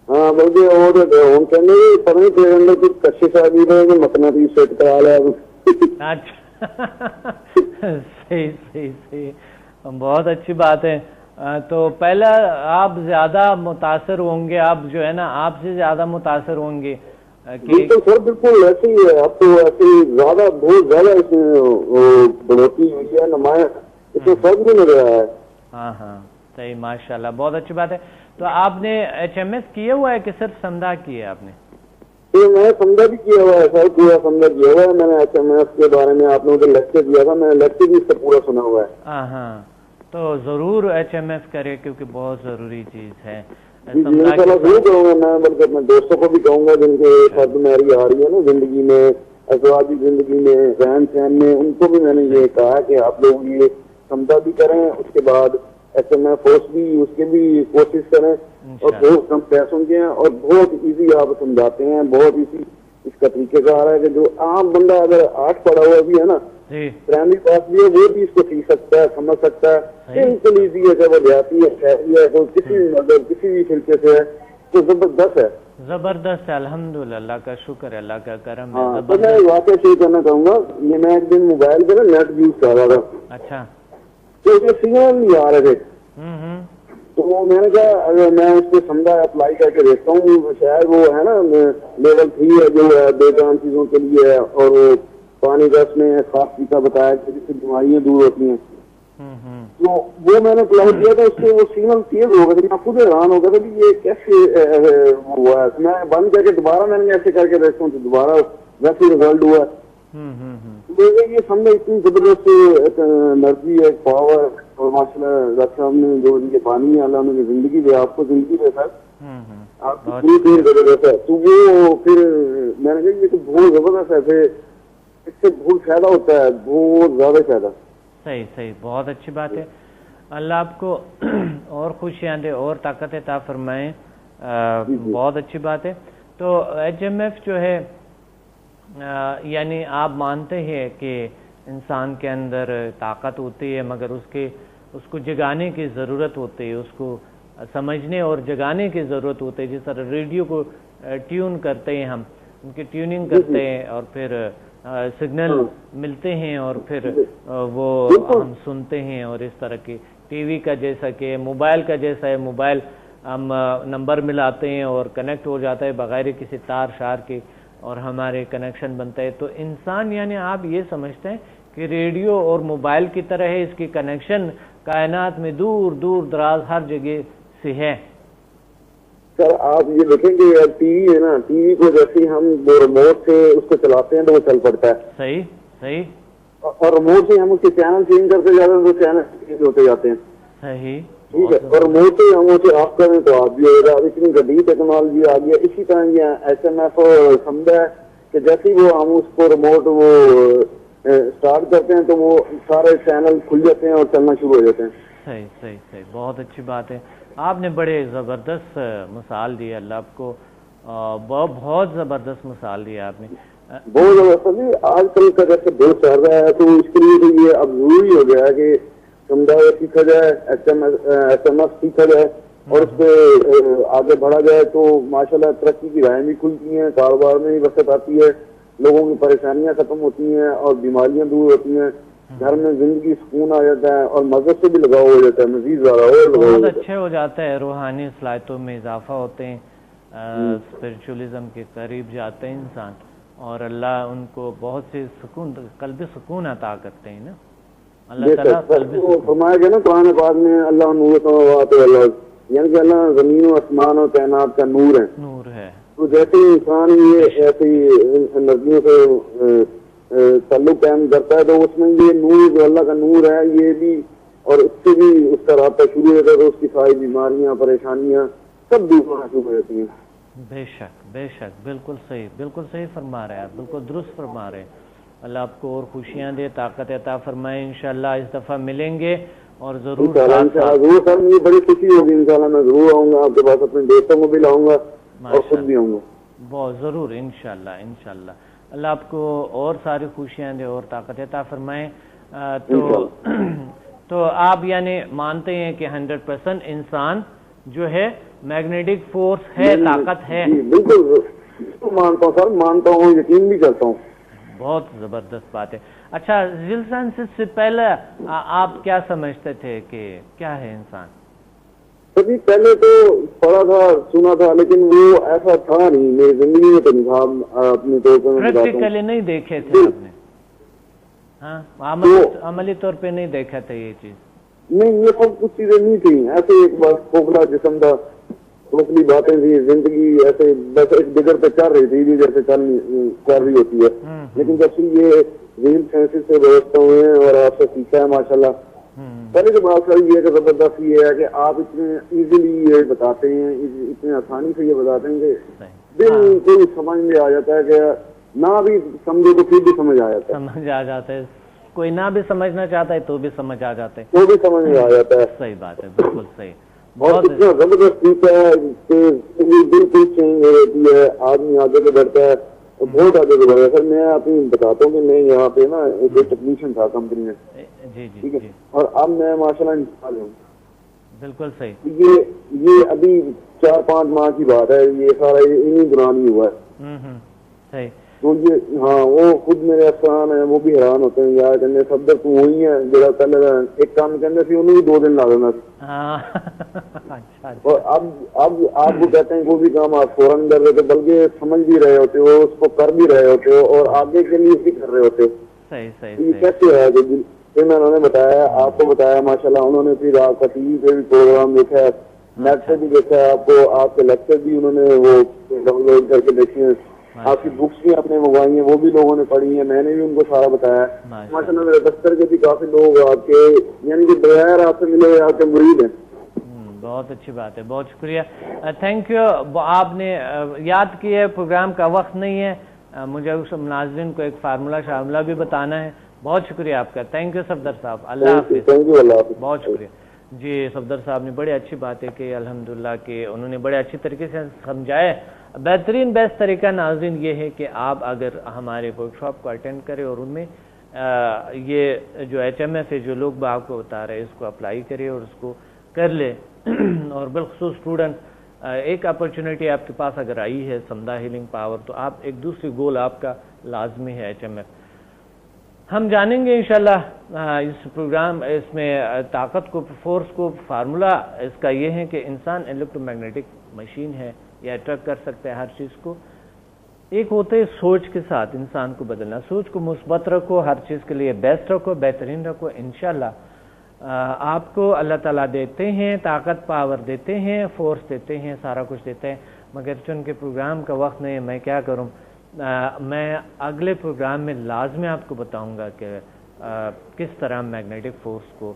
ہاں بلکہ اور ہم کہنے پڑھنے کے اندر کچھ کشش آ گئی ہے کہ مقناطیس سیٹ کرا لیا. اچھا صحیح صحیح صحیح, بہت اچھی بات ہے. تو پہلا آپ زیادہ متاثر ہوں گے, آپ جو ہے نا آپ سے زیادہ متاثر ہوں گے. بالکل سر بالکل ایسے ہی ہے, اب تو ایسے زیادہ بہت زیادہ اس میں بڑھوتری ہوئی ہے, نمایاں اس میں فرق بھی نظر آیا ہے. ہاں ہاں صحیح, ماشاء اللہ, بہت اچھی بات ہے. تو آپ نے ایچ ایم ایس کیا ہوا ہے کہ صرف سمدھا کیا ہے آپ نے؟ میں سمدھا بھی کیا ہوا ہے سر, پورا سمدھا کیا ہوا ہے میں نے. ایچ ایم ایس کے بارے میں آپ نے مجھے لیکچر دیا تھا, میں نے لیکچر بھی اس سے پورا سنا ہوا ہے. ہاں ہاں, تو ضرور ایچ ایم ایس کرے کیونکہ بہت ضروری چیز ہے. ضرور کہوں گا میں, بلکہ اپنے دوستوں کو بھی کہوں گا جن کے فرد میری آ رہی ہے نا زندگی میں, ازواجی زندگی میں, رہن سہن میں, ان کو بھی میں نے یہ کہا کہ آپ لوگ یہ سمدھا بھی کریں, اس کے بعد ایس ایم ایف فورس بھی اس کے بھی کوشش کریں, اور بہت کم پیسوں کے ہیں اور بہت ایزی آپ سمجھاتے ہیں, بہت ایزی اس کا طریقہ کار ہے کہ جو عام بندہ اگر 8 پڑھا ہوا بھی ہے نا, پرائمری پاس بھی ہے, وہ بھی اس کو سیکھ سکتا ہے, سمجھ سکتا ہے. بالکل ایزی ہے, چاہے وہ دیہاتی ہے, شہری ہے, تو کسی بھی طریقے سے ہے, تو زبردست ہے. زبردست ہے, الحمدللہ, اللہ کا شکر ہے, اللہ کا کرم ہے. تو میں واقعہ شیئر کرنا چاہوں گا. یہ میں ایک دن موبائل پہ نا نیٹ یوز کر رہا تھا. اچھا. تو اس میں سگنل نہیں آ رہے تھے, تو میں نے کہا اگر میں اس پہ سمجھا اپلائی کر کے دیکھتا ہوں, شاید وہ ہے نا لیول 3 ہے جو ہے بے جان چیزوں کے لیے ہے, اور وہ پانی کا اس میں خاص طریقہ بتایا کہ جس سے بیماریاں دور ہوتی ہیں. تو وہ میں نے اپلائی کیا تھا, اس سے وہ سگنل تیز ہو گئے تھے. میں خود حیران ہو گیا تھا کہ یہ کیسے ہوا ہے. میں بند کر کے دوبارہ میں نے ایسے کر کے دیکھتا ہوں تو دوبارہ ویسے ریزلٹ ہوا ہے. یہ سمجھے اتنی زبردست ایک انرجی ہے, ایک پاور, اور ماشاء اللہ ڈاکٹر صاحب نے جو ان کے بانی ہے, اللہ نے زندگی دے, آپ کو زندگی دیتا ہے, آپ کی پوری دیر زبردست ہے. تو وہ پھر میں نے کہا یہ تو بہت زبردست ہے, پھر اس سے بہت فائدہ ہوتا ہے, بہت زیادہ فائدہ. صحیح صحیح, بہت اچھی بات ہے. اللہ آپ کو اور خوشیاں دے اور طاقت عطا فرمائے, بہت اچھی بات ہے. تو ایچ ایم ایف جو ہے یعنی آپ مانتے ہیں کہ انسان کے اندر طاقت ہوتی ہے, مگر اس کو جگانے کی ضرورت ہوتی ہے, اس کو سمجھنے اور جگانے کی ضرورت ہوتی ہے. جس طرح ریڈیو کو ٹیون کرتے ہیں ہم, ان کی ٹیوننگ کرتے ہیں اور پھر سگنل ملتے ہیں اور پھر وہ ہم سنتے ہیں, اور اس طرح کی ٹی وی کا جیسا کہ موبائل کا جیسا ہے, موبائل ہم نمبر ملاتے ہیں اور کنیکٹ ہو جاتا ہے بغیر کسی تار شار کے, اور ہمارے کنیکشن بنتا ہے. تو انسان یعنی آپ یہ سمجھتے ہیں کہ ریڈیو اور موبائل کی طرح ہے, اس کی کنیکشن کائنات میں دور دور دراز ہر جگہ سے ہے. سر آپ یہ دیکھیں کہ ٹی وی ہے نا, ٹی وی کو جیسے ہم وہ ریموٹ سے اس کو چلاتے ہیں تو وہ چل پڑتا ہے. صحیح صحیح. اور ریموٹ سے ہم اس کے چینل چینج کرتے جاتے ہیں تو چینل چینج ہوتے جاتے ہیں. صحیح ٹھیک ہے. اور ریموٹ سے ہم اسے آف کریں تو آپ بھی ہوگا. اتنی جدید ٹیکنالوجی آ گئی ہے. اسی طرح یہ ایس ایم ایف سمجھا ہے کہ جیسے وہ ہم اس کو ریموٹ وہ اسٹارٹ کرتے ہیں تو وہ سارے چینل کھل جاتے ہیں اور چلنا شروع ہو جاتے ہیں. صحیح صحیح صحیح, بہت اچھی بات ہے. آپ نے بڑے زبردست مثال دی, اللہ آپ کو بہت زبردست مثال دیا آپ نے. بہت زبردست. آج کل کا جیسے دور چل رہا ہے تو اس کے لیے تو یہ اب ضروری ہو گیا ہے کہ سمجھا سیکھا جائے, ایس ایم ایس سیکھا جائے اور اس پہ آگے بڑھا جائے تو ماشاءاللہ ترقی کی راہیں بھی کھلتی ہیں, کاروبار میں بھی وسعت آتی ہے, لوگوں کی پریشانیاں ختم ہوتی ہیں اور بیماریاں دور ہوتی ہیں. گھر میں زندگی سکون آ جاتا ہے اور مذہب سے بھی لگاؤ ہو جاتا ہے، مزید زیادہ اور لگاؤ بہت ہو جاتا اچھے ہو جاتا ہے، روحانی صلاحیتوں میں اضافہ ہوتے ہیں، اسپرچولیزم کے قریب جاتے ہیں انسان، اور اللہ ان کو بہت سے سکون، قلبی سکون عطا کرتے ہیں نا اللہ تعالیٰ قلبی سکون. فرمایا گیا نا قرآن پاک میں اللہ نور سماوات والارض، یعنی کہ اللہ زمین و آسمان و کائنات کا نور ہے. نور ہے. تو جیسے انسان یہ ایسی انرجیوں سے تعلق قائم کرتا ہے تو اس میں یہ نور جو اللہ کا نور ہے یہ بھی، اور اس سے بھی اس کا رابطہ شروع ہوتا ہے تو اس کی ساری بیماریاں پریشانیاں سب دور ہونا شروع ہو جاتی ہیں. بے شک بالکل صحیح فرما رہے ہیں آپ، بالکل درست فرما رہے ہیں. اللہ آپ کو اور خوشیاں دے، طاقت عطا فرمائے. انشاءاللہ اس دفعہ ملیں گے اور ضرور ضرور سر، مجھے بڑی خوشی ہوگی، انشاءاللہ میں ضرور آؤں گا آپ کے پاس، اپنے دوستوں کو بھی لاؤں گا اور خود بھی آؤں گا. بہت ضرور انشاءاللہ. اللہ آپ کو اور ساری خوشیاں دے اور طاقت عطا فرمائے. تو آپ یعنی مانتے ہیں کہ 100% انسان جو ہے میگنیٹک فورس ہے، طاقت ہے؟ بالکل مانتا ہوں سر، مانتا ہوں، یقین بھی کرتا ہوں. بہت زبردست بات ہے. اچھا ذیل سائنسز سے پہلے آپ کیا سمجھتے تھے کہ کیا ہے انسان؟ کبھی پہلے تو پڑھا تھا، سنا تھا، لیکن وہ ایسا تھا نہیں میری زندگی میں، تو نہیں تھا. اپنے طور پر پریکٹیکلی نہیں دیکھے تھے آپ نے؟ ہاں، عملی طور پہ نہیں دیکھا تھا یہ چیز؟ نہیں، یہ سب کچھ چیزیں نہیں تھیں. ایسے ایک بار کھوکھلا جسم تھا، کھوکھلی باتیں تھی، زندگی ایسے بس ایک جگر پہ چل رہی تھی جیسے چل رہی ہوتی ہے. لیکن جب سے یہ ذیل سائنسز سے وابستہ ہوئے ہیں اور آپ سے سیکھا ہے ماشاءاللہ، پہلے تو بات ساری یہ کہ زبردست یہ ہے کہ آپ اتنے ایزیلی یہ بتاتے ہیں، اتنے آسانی سے یہ بتاتے ہیں کہ دل کوئی سمجھ میں آ جاتا ہے، کہ نہ بھی سمجھے تو پھر بھی سمجھ آ جاتا ہے. کوئی نہ بھی سمجھنا چاہتا ہے تو بھی سمجھ آ جاتا ہے، تو بھی سمجھ میں آ جاتا ہے. صحیح بات ہے، بالکل صحیح. بہت اتنا زبردست سیکھا ہے کہ بالکل چینج ہو جاتی ہے، آدمی آگے سے بڑھتا ہے، بہت آگے سے بڑھتا ہے. سر میں آپ کو بتاتا ہوں کہ میں یہاں پہ نا ایک ٹیکنیشین تھا کمپنی میں، ٹھیک ہے، اور اب میں ماشاء اللہ انسٹال ہوں. بالکل صحیح. یہ ابھی 4-5 ماہ کی بات ہے، یہ سارا انہیں دوران ہی ہوا ہے. صحیح. تو یہ ہاں، وہ خود میرے افسران ہیں، وہ بھی حیران ہوتے ہیں یار، کہنے صدر تو وہی ہے جڑا پہلے ایک کام کرنے سے انہوں بھی 2 دن لا دینا. اور اب آپ کو کہتے ہیں کوئی بھی کام آپ فوراً کر رہے تھے، بلکہ سمجھ بھی رہے ہوتے ہو، اس کو کر بھی رہے ہوتے ہو اور آگے کے لیے بھی کر رہے ہوتے ہو. یہ کیسے ہے؟ پھر میں انہوں نے بتایا، آپ کو بتایا ماشاءاللہ، انہوں نے پھر آپ کا ٹی وی پہ بھی پروگرام دیکھا ہے، نیٹ پہ بھی دیکھا ہے، آپ کے لیکچر بھی انہوں نے وہ ڈاؤن لوڈ کر کے دیکھے ہیں، آپ کی بکس بھی آپ نے منگوائی ہیں، وہ بھی لوگوں نے پڑھی ہیں، میں نے بھی ان کو سارا بتایا. ماشاءاللہ میرے دفتر کے بھی کافی لوگ آپ کے یعنی کہ بغیر آپ سے ملے آپ کے مرید ہیں. بہت اچھی بات ہے، بہت شکریہ، تھینک یو. آپ نے یاد کیا ہے، پروگرام کا وقت نہیں ہے، مجھے اس ناظرین کو ایک فارمولہ بھی بتانا ہے. بہت شکریہ آپ کا، تھینک یو صفدر صاحب. اللہ حافظ. بہت شکریہ. جی صفدر صاحب نے بڑی اچھی باتیں کی الحمدللہ، کہ انہوں نے بڑے اچھی طریقے سے سمجھائے. بیسٹ طریقہ ناظرین یہ ہے کہ آپ اگر ہمارے ورک شاپ کو اٹینڈ کریں اور ان میں یہ جو HMF ہے جو لوگ آپ کو بتا رہے ہیں اس کو اپلائی کرے اور اس کو کر لے. اور بالخصوص اسٹوڈنٹ، ایک اپرچونٹی آپ کے پاس اگر آئی ہے سمدہ ہیلنگ پاور، تو آپ ایک دوسری گول آپ کا لازمی ہے HMF. ہم جانیں گے انشاءاللہ اس پروگرام، اس میں طاقت کو، فورس کو، فارمولہ اس کا یہ ہے کہ انسان الیکٹرو میگنیٹک مشین ہے، یہ اٹریکٹ کر سکتا ہے ہر چیز کو. ایک ہوتے ہے سوچ کے ساتھ انسان کو بدلنا، سوچ کو مثبت رکھو، ہر چیز کے لیے بیسٹ رکھو، بہترین رکھو. انشاءاللہ آپ کو اللہ تعالیٰ دیتے ہیں، طاقت پاور دیتے ہیں، فورس دیتے ہیں، سارا کچھ دیتے ہیں. مگر چونکہ پروگرام کا وقت نہیں ہے، میں کیا کروں، میں اگلے پروگرام میں لازمی آپ کو بتاؤں گا کہ کس طرح میگنیٹک فورس کو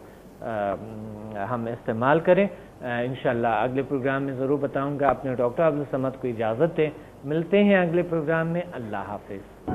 ہم استعمال کریں. انشاءاللہ اگلے پروگرام میں ضرور بتاؤں گا. اپنے ڈاکٹر عبدالصمد کو اجازت دیں، ملتے ہیں اگلے پروگرام میں. اللہ حافظ.